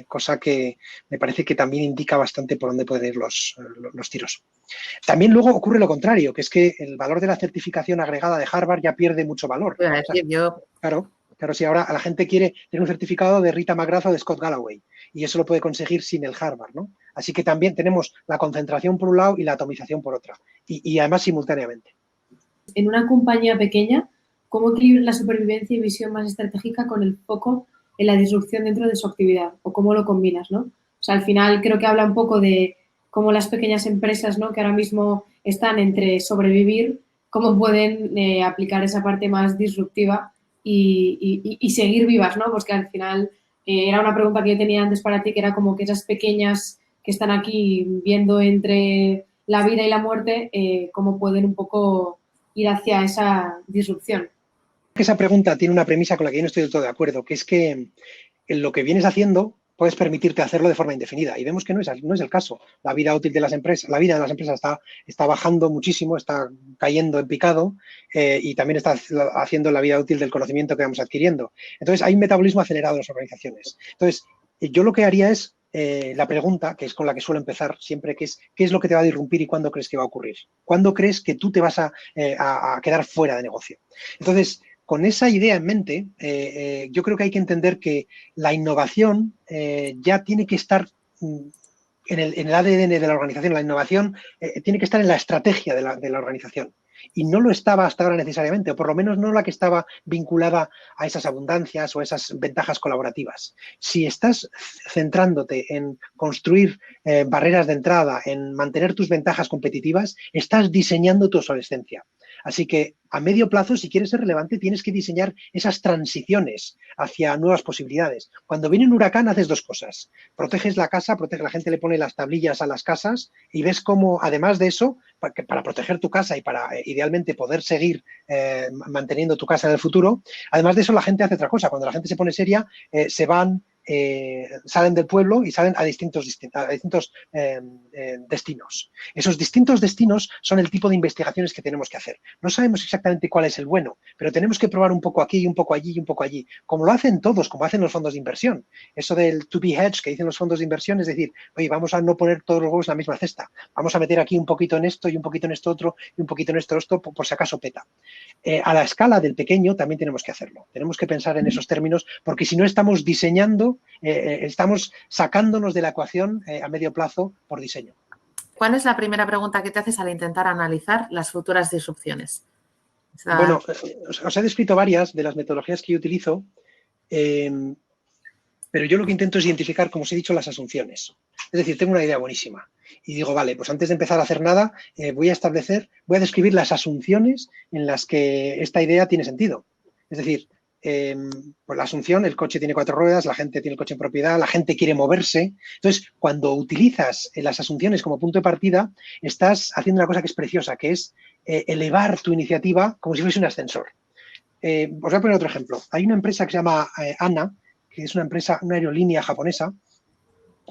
cosa que me parece que también indica bastante por dónde pueden ir los tiros. También luego ocurre lo contrario, que es que el valor de la certificación agregada de Harvard ya pierde mucho valor. Voy a decir, Claro, si ahora la gente quiere tener un certificado de Rita McGrath o de Scott Galloway, y eso lo puede conseguir sin el Harvard, ¿no? Así que también tenemos la concentración por un lado y la atomización por otra, y además simultáneamente. En una compañía pequeña, ¿cómo equilibrar la supervivencia y visión más estratégica con el foco en la disrupción dentro de su actividad? ¿O cómo lo combinas, no? O sea, al final creo que habla un poco de cómo las pequeñas empresas, ¿no?, que ahora mismo están entre sobrevivir, cómo pueden aplicar esa parte más disruptiva y seguir vivas, ¿no? Pues que al final era una pregunta que yo tenía antes para ti, que era como que esas pequeñas que están aquí viendo entre la vida y la muerte, cómo pueden un poco ir hacia esa disrupción. Esa pregunta tiene una premisa con la que yo no estoy del todo de acuerdo, que es que en lo que vienes haciendo puedes permitirte hacerlo de forma indefinida, y vemos que no es el caso. La vida útil de las empresas, la vida de las empresas está bajando muchísimo, está cayendo en picado, y también está haciendo la vida útil del conocimiento que vamos adquiriendo. Entonces, hay un metabolismo acelerado en las organizaciones. Entonces, yo lo que haría es la pregunta, que es con la que suelo empezar siempre, que es ¿qué es lo que te va a disrumpir y cuándo crees que va a ocurrir? ¿Cuándo crees que tú te vas a quedar fuera de negocio? Entonces, con esa idea en mente, yo creo que hay que entender que la innovación ya tiene que estar en el ADN de la organización. La innovación tiene que estar en la estrategia de la organización. Y no lo estaba hasta ahora necesariamente, o por lo menos no la que estaba vinculada a esas abundancias o a esas ventajas colaborativas. Si estás centrándote en construir barreras de entrada, en mantener tus ventajas competitivas, estás diseñando tu obsolescencia. Así que a medio plazo, si quieres ser relevante, tienes que diseñar esas transiciones hacia nuevas posibilidades. Cuando viene un huracán, haces dos cosas. Proteges la casa, la gente le pone las tablillas a las casas y ves cómo, además de eso, para proteger tu casa y para idealmente poder seguir manteniendo tu casa en el futuro, además de eso la gente hace otra cosa. Cuando la gente se pone seria, salen del pueblo y salen a distintos destinos. Esos distintos destinos son el tipo de investigaciones que tenemos que hacer. No sabemos exactamente cuál es el bueno, pero tenemos que probar un poco aquí y un poco allí y un poco allí, como lo hacen todos, como hacen los fondos de inversión. Eso del to be hedged que dicen los fondos de inversión, es decir, oye, vamos a no poner todos los huevos en la misma cesta, vamos a meter aquí un poquito en esto y un poquito en esto otro y un poquito en esto por si acaso peta. A la escala del pequeño también tenemos que hacerlo. Tenemos que pensar en esos términos, porque si no estamos diseñando, estamos sacándonos de la ecuación a medio plazo por diseño. ¿Cuál es la primera pregunta que te haces al intentar analizar las futuras disrupciones? Bueno, os he descrito varias de las metodologías que yo utilizo, pero yo lo que intento es identificar, como os he dicho, las asunciones. Es decir, tengo una idea buenísima y digo, vale, pues antes de empezar a hacer nada, voy a describir las asunciones en las que esta idea tiene sentido. Es decir, pues la asunción, el coche tiene 4 ruedas, la gente tiene el coche en propiedad, la gente quiere moverse. Entonces, cuando utilizas las asunciones como punto de partida, estás haciendo una cosa que es preciosa, que es elevar tu iniciativa como si fuese un ascensor. Os voy a poner otro ejemplo. Hay una empresa que se llama ANA, que es una aerolínea japonesa,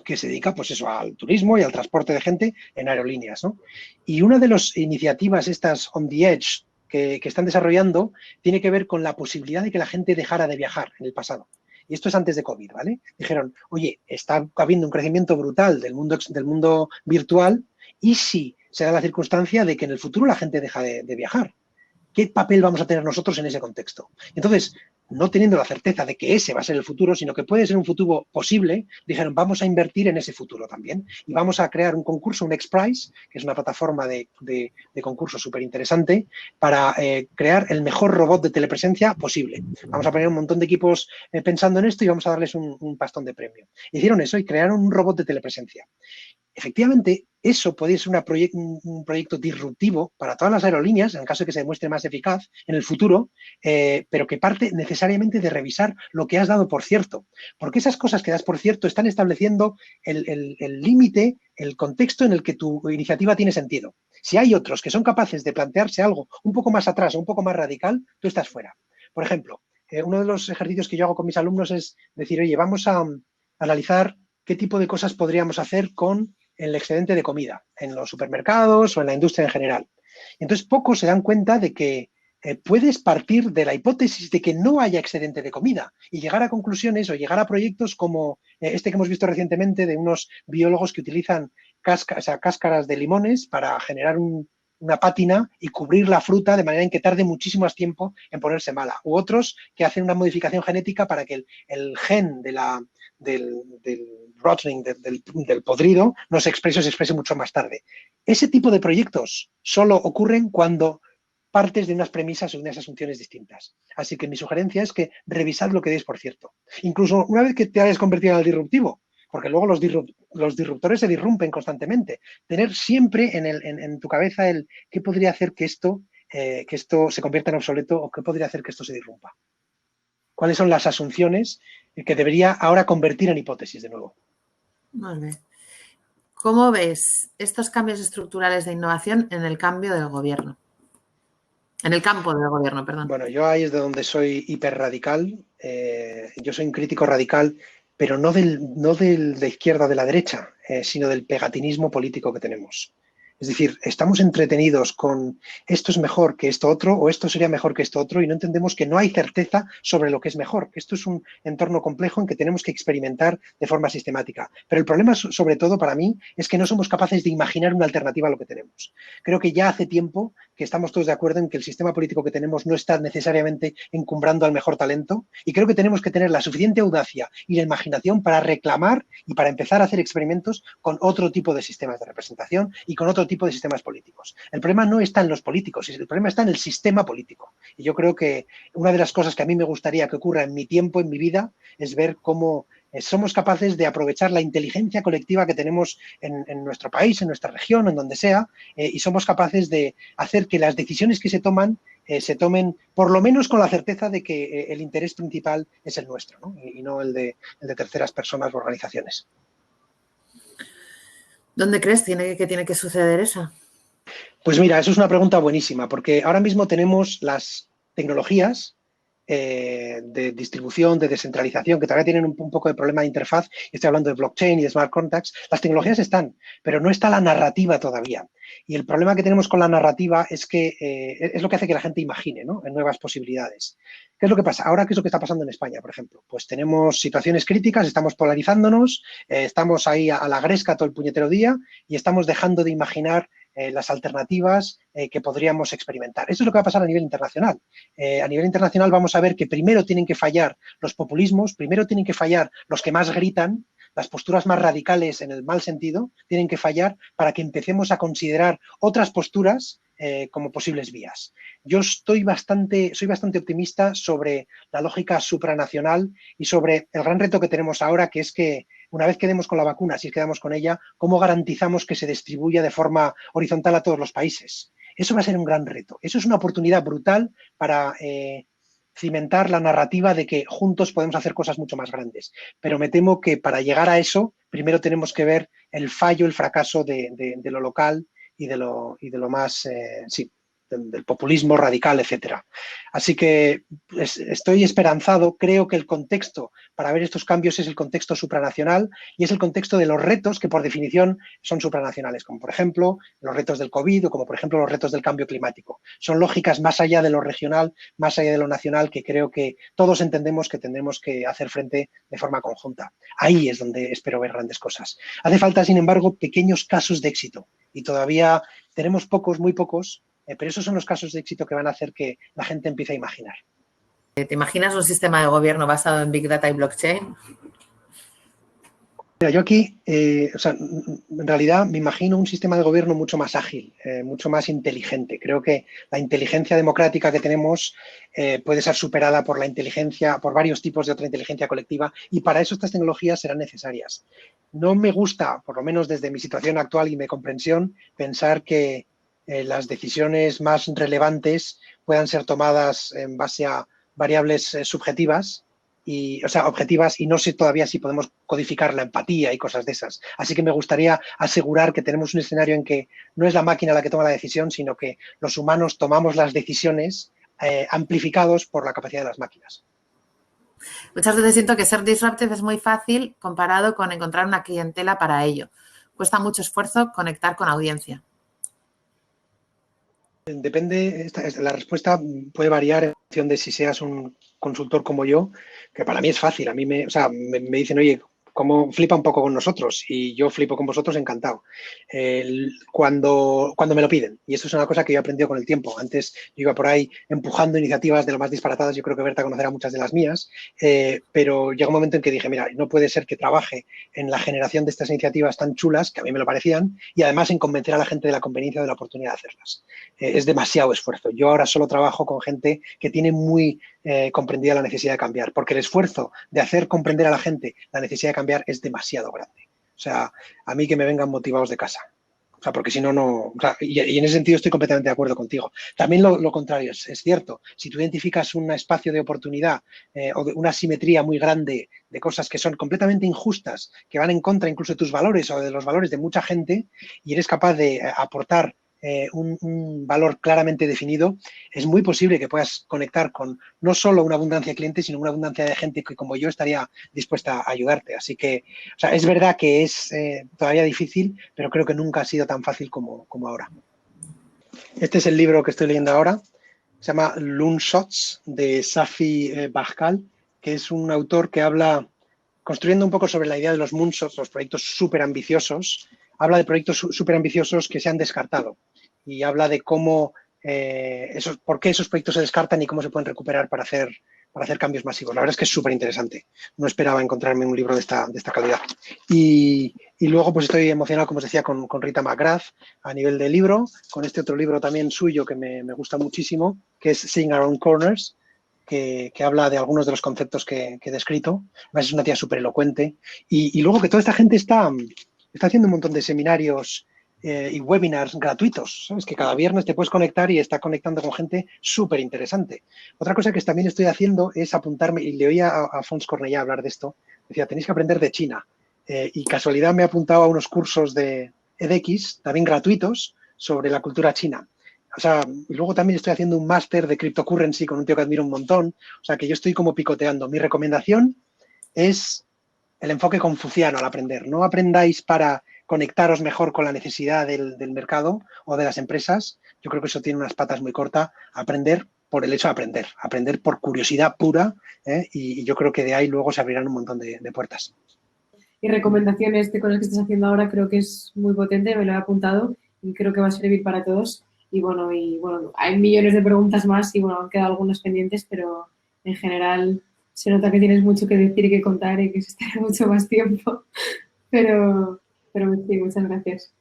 que se dedica, pues eso, al turismo y al transporte de gente en aerolíneas, ¿no? Y una de las iniciativas estas on the edge que están desarrollando tiene que ver con la posibilidad de que la gente dejara de viajar en el pasado. Y esto es antes de COVID, ¿vale? Dijeron, oye, está habiendo un crecimiento brutal del mundo virtual, y si se da la circunstancia de que en el futuro la gente deja de viajar, ¿qué papel vamos a tener nosotros en ese contexto? Entonces, no teniendo la certeza de que ese va a ser el futuro, sino que puede ser un futuro posible, dijeron, vamos a invertir en ese futuro también y vamos a crear un concurso, un XPRIZE, que es una plataforma de concurso súper interesante, para crear el mejor robot de telepresencia posible. Vamos a poner un montón de equipos pensando en esto y vamos a darles un pastón de premio. Hicieron eso y crearon un robot de telepresencia. Efectivamente, eso podría ser un proyecto disruptivo para todas las aerolíneas, en el caso de que se demuestre más eficaz en el futuro, pero que parte necesariamente de revisar lo que has dado por cierto. Porque esas cosas que das por cierto están estableciendo el límite, el contexto en el que tu iniciativa tiene sentido. Si hay otros que son capaces de plantearse algo un poco más atrás o un poco más radical, tú estás fuera. Por ejemplo, uno de los ejercicios que yo hago con mis alumnos es decir, oye, vamos a analizar qué tipo de cosas podríamos hacer con el excedente de comida, en los supermercados o en la industria en general. Entonces, pocos se dan cuenta de que puedes partir de la hipótesis de que no haya excedente de comida y llegar a conclusiones o llegar a proyectos como este que hemos visto recientemente de unos biólogos que utilizan cáscaras de limones para generar una pátina y cubrir la fruta de manera en que tarde muchísimo más tiempo en ponerse mala. U otros que hacen una modificación genética para que el gen del rotting, del podrido, no se exprese mucho más tarde. Ese tipo de proyectos solo ocurren cuando partes de unas premisas o de unas asunciones distintas. Así que mi sugerencia es que revisad lo que deis por cierto. Incluso una vez que te hayas convertido en el disruptivo, porque luego los disruptores se disrumpen constantemente. Tener siempre en tu cabeza el qué podría hacer que esto se convierta en obsoleto o qué podría hacer que esto se disrumpa. ¿Cuáles son las asunciones que debería ahora convertir en hipótesis de nuevo? Muy bien. ¿Cómo ves estos cambios estructurales de innovación en el cambio del gobierno? En el campo del gobierno, perdón. Bueno, yo ahí es de donde soy hiperradical. Yo soy un crítico radical, pero no de izquierda o de la derecha, sino del pegatinismo político que tenemos. Es decir, estamos entretenidos con esto es mejor que esto otro o esto sería mejor que esto otro y no entendemos que no hay certeza sobre lo que es mejor. Esto es un entorno complejo en que tenemos que experimentar de forma sistemática. Pero el problema, sobre todo para mí, es que no somos capaces de imaginar una alternativa a lo que tenemos. Creo que ya hace tiempo que estamos todos de acuerdo en que el sistema político que tenemos no está necesariamente encumbrando al mejor talento y creo que tenemos que tener la suficiente audacia y la imaginación para reclamar y para empezar a hacer experimentos con otro tipo de sistemas de representación y con otro tipo de sistemas políticos. El problema no está en los políticos, el problema está en el sistema político. Y yo creo que una de las cosas que a mí me gustaría que ocurra en mi tiempo, en mi vida, es ver cómo somos capaces de aprovechar la inteligencia colectiva que tenemos en nuestro país, en nuestra región, en donde sea, y somos capaces de hacer que las decisiones que se tomen por lo menos con la certeza de que el interés principal es el nuestro, ¿no? Y no el de terceras personas o organizaciones. ¿Dónde crees que tiene que suceder eso? Pues mira, eso es una pregunta buenísima, porque ahora mismo tenemos las tecnologías de distribución, de descentralización, que todavía tienen un poco de problema de interfaz. Estoy hablando de blockchain y de smart contracts. Las tecnologías están, pero no está la narrativa todavía. Y el problema que tenemos con la narrativa es que es lo que hace que la gente imagine, ¿no? En nuevas posibilidades. ¿Qué es lo que pasa? Ahora, ¿qué es lo que está pasando en España, por ejemplo? Pues tenemos situaciones críticas, estamos polarizándonos, estamos ahí a la gresca todo el puñetero día y estamos dejando de imaginar las alternativas que podríamos experimentar. Eso es lo que va a pasar a nivel internacional. A nivel internacional vamos a ver que primero tienen que fallar los populismos, primero tienen que fallar los que más gritan, las posturas más radicales en el mal sentido, tienen que fallar para que empecemos a considerar otras posturas como posibles vías. Yo soy bastante optimista sobre la lógica supranacional y sobre el gran reto que tenemos ahora, que es que una vez quedemos con la vacuna, si quedamos con ella, ¿cómo garantizamos que se distribuya de forma horizontal a todos los países? Eso va a ser un gran reto. Eso es una oportunidad brutal para cimentar la narrativa de que juntos podemos hacer cosas mucho más grandes. Pero me temo que para llegar a eso, primero tenemos que ver el fallo, el fracaso de lo local y de lo más, del populismo radical, etcétera. Así que estoy esperanzado, creo que el contexto para ver estos cambios es el contexto supranacional y es el contexto de los retos que por definición son supranacionales, como por ejemplo los retos del COVID o como por ejemplo los retos del cambio climático. Son lógicas más allá de lo regional, más allá de lo nacional, que creo que todos entendemos que tendremos que hacer frente de forma conjunta. Ahí es donde espero ver grandes cosas. Hace falta, sin embargo, pequeños casos de éxito y todavía tenemos pocos, muy pocos, pero esos son los casos de éxito que van a hacer que la gente empiece a imaginar. ¿Te imaginas un sistema de gobierno basado en Big Data y blockchain? Mira, yo aquí, en realidad me imagino un sistema de gobierno mucho más ágil, mucho más inteligente. Creo que la inteligencia democrática que tenemos puede ser superada por la inteligencia, por varios tipos de otra inteligencia colectiva y para eso estas tecnologías serán necesarias. No me gusta, por lo menos desde mi situación actual y mi comprensión, pensar que las decisiones más relevantes puedan ser tomadas en base a variables subjetivas, objetivas, y no sé todavía si podemos codificar la empatía y cosas de esas. Así que me gustaría asegurar que tenemos un escenario en que no es la máquina la que toma la decisión, sino que los humanos tomamos las decisiones amplificados por la capacidad de las máquinas. Muchas veces siento que ser disruptive es muy fácil comparado con encontrar una clientela para ello. cuesta mucho esfuerzo conectar con audiencia. Depende, la respuesta puede variar en función de si seas un consultor como yo, que para mí es fácil. A mí me dicen, oye, ¿cómo flipa un poco con nosotros? Y yo flipo con vosotros encantado. Cuando me lo piden. Y esto es una cosa que yo he aprendido con el tiempo. Antes yo iba por ahí empujando iniciativas de lo más disparatadas. Yo creo que Berta conocerá muchas de las mías. Pero llega un momento en que dije, mira, no puede ser que trabaje en la generación de estas iniciativas tan chulas, que a mí me lo parecían, y además en convencer a la gente de la conveniencia de la oportunidad de hacerlas. Es demasiado esfuerzo. Yo ahora solo trabajo con gente que tiene muy comprendida la necesidad de cambiar, porque el esfuerzo de hacer comprender a la gente la necesidad de cambiar es demasiado grande. O sea, a mí que me vengan motivados de casa. O sea, porque si no, no... O sea, y en ese sentido estoy completamente de acuerdo contigo. También lo contrario es cierto. Si tú identificas un espacio de oportunidad o de una simetría muy grande de cosas que son completamente injustas, que van en contra incluso de tus valores o de los valores de mucha gente, y eres capaz de aportar un valor claramente definido, es muy posible que puedas conectar con no solo una abundancia de clientes, sino una abundancia de gente que como yo estaría dispuesta a ayudarte. Así que, o sea, es verdad que es todavía difícil, pero creo que nunca ha sido tan fácil como ahora. Este es el libro que estoy leyendo ahora. Se llama Loonshots, de Safi Bahcall, que es un autor que habla, construyendo un poco sobre la idea de los moonshots, los proyectos súper ambiciosos, habla de proyectos súper ambiciosos que se han descartado y habla de cómo, por qué esos proyectos se descartan y cómo se pueden recuperar para hacer cambios masivos. La verdad es que es súper interesante. No esperaba encontrarme un libro de esta calidad. Y luego pues estoy emocionado, como os decía, con Rita McGrath a nivel de libro, con este otro libro también suyo que me gusta muchísimo, que es Seeing Around Corners, que habla de algunos de los conceptos que he descrito. Es una tía súper elocuente. Y luego que toda esta gente está haciendo un montón de seminarios y webinars gratuitos, ¿sabes? Que cada viernes te puedes conectar y está conectando con gente súper interesante. Otra cosa que también estoy haciendo es apuntarme, y le oía a Fons Cornellà hablar de esto, decía, tenéis que aprender de China. Y casualidad me he apuntado a unos cursos de edX, también gratuitos, sobre la cultura china. O sea, y luego también estoy haciendo un máster de cryptocurrency con un tío que admiro un montón. O sea, que yo estoy como picoteando. Mi recomendación es el enfoque confuciano al aprender. No aprendáis para conectaros mejor con la necesidad del mercado o de las empresas. Yo creo que eso tiene unas patas muy cortas. Aprender por el hecho de aprender por curiosidad pura, y yo creo que de ahí luego se abrirán un montón de puertas. Y recomendaciones de cosas que estás haciendo ahora creo que es muy potente, me lo he apuntado y creo que va a servir para todos. Y bueno, hay millones de preguntas más y bueno, han quedado algunas pendientes, pero en general se nota que tienes mucho que decir y que contar y que se estará mucho más tiempo. Pero sí, muchas gracias.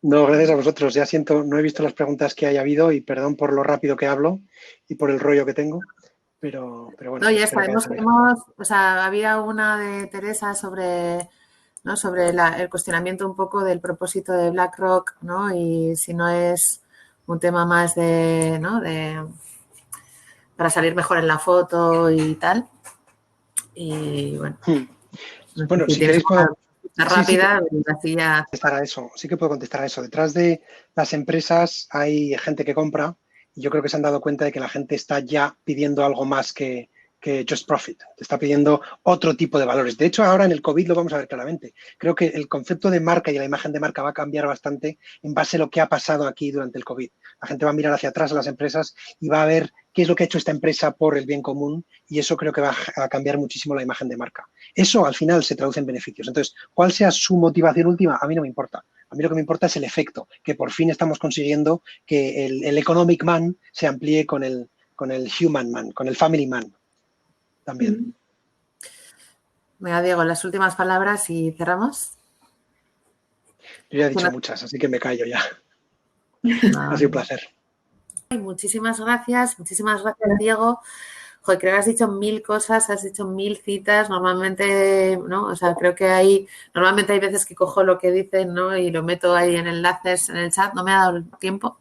No, gracias a vosotros. Ya siento, no he visto las preguntas que haya habido y perdón por lo rápido que hablo y por el rollo que tengo, pero bueno. No, ya está. O sea, había una de Teresa sobre, ¿no? sobre el cuestionamiento un poco del propósito de BlackRock, ¿no? Y si no es un tema más de, ¿no? para salir mejor en la foto y tal. Y bueno. Bueno, si queréis puedo... rápida, así ya... Sí que puedo contestar a eso. Detrás de las empresas hay gente que compra y yo creo que se han dado cuenta de que la gente está ya pidiendo algo más que just profit. Te está pidiendo otro tipo de valores. De hecho, ahora en el COVID lo vamos a ver claramente. Creo que el concepto de marca y la imagen de marca va a cambiar bastante en base a lo que ha pasado aquí durante el COVID. La gente va a mirar hacia atrás a las empresas y va a ver qué es lo que ha hecho esta empresa por el bien común y eso creo que va a cambiar muchísimo la imagen de marca. Eso al final se traduce en beneficios. Entonces, ¿cuál sea su motivación última? A mí no me importa. A mí lo que me importa es el efecto, que por fin estamos consiguiendo que el economic man se amplíe con el human man, con el family man también. Venga, Diego, las últimas palabras y cerramos. Yo ya he dicho muchas, así que me callo ya. Ha sido un placer. Muchísimas gracias, Diego. Joder, creo que has dicho 1000 cosas, has dicho 1000 citas. Normalmente, ¿no? O sea, creo que normalmente hay veces que cojo lo que dicen, ¿no? Y lo meto ahí en enlaces en el chat. No me ha dado el tiempo.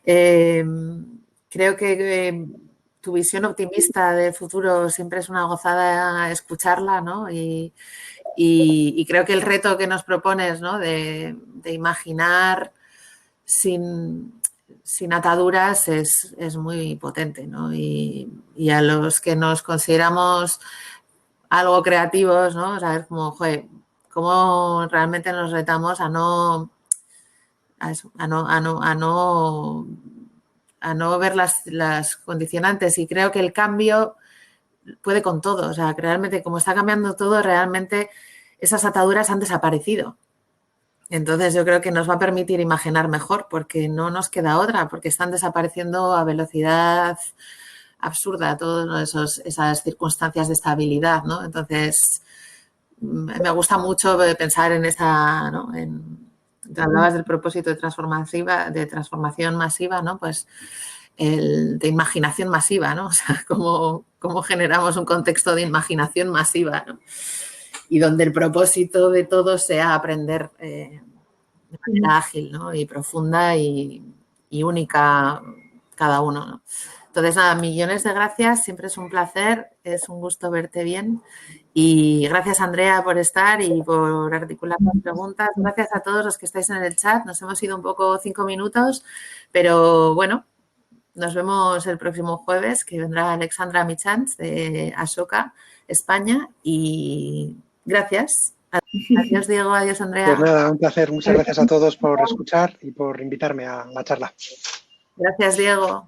Creo que tu visión optimista del futuro siempre es una gozada escucharla, ¿no? Y creo que el reto que nos propones, ¿no? De imaginar sin ataduras es muy potente, ¿no? Y a los que nos consideramos algo creativos, ¿no? O sea, es como, joder, cómo realmente nos retamos a no ver las condicionantes, y creo que el cambio puede con todo. O sea, que realmente como está cambiando todo, realmente esas ataduras han desaparecido. Entonces yo creo que nos va a permitir imaginar mejor, porque no nos queda otra, porque están desapareciendo a velocidad absurda todas esas circunstancias de estabilidad, ¿no? Entonces me gusta mucho pensar en esa, ¿no? Te hablabas del propósito de transformación masiva, ¿no? Pues de imaginación masiva, ¿no? O sea, cómo generamos un contexto de imaginación masiva, ¿no? Y donde el propósito de todo sea aprender de manera ágil, ¿no? Y profunda y única cada uno, ¿no? Entonces, nada, millones de gracias, siempre es un placer, es un gusto verte bien. Y gracias, Andrea, por estar y por articular las preguntas. Gracias a todos los que estáis en el chat. Nos hemos ido un poco 5 minutos, pero bueno, nos vemos el próximo jueves, que vendrá Alexandra Michans de Ashoka, España. Y gracias. Adiós, Diego. Adiós, Andrea. Pues nada, un placer. Muchas gracias a todos por escuchar y por invitarme a la charla. Gracias, Diego.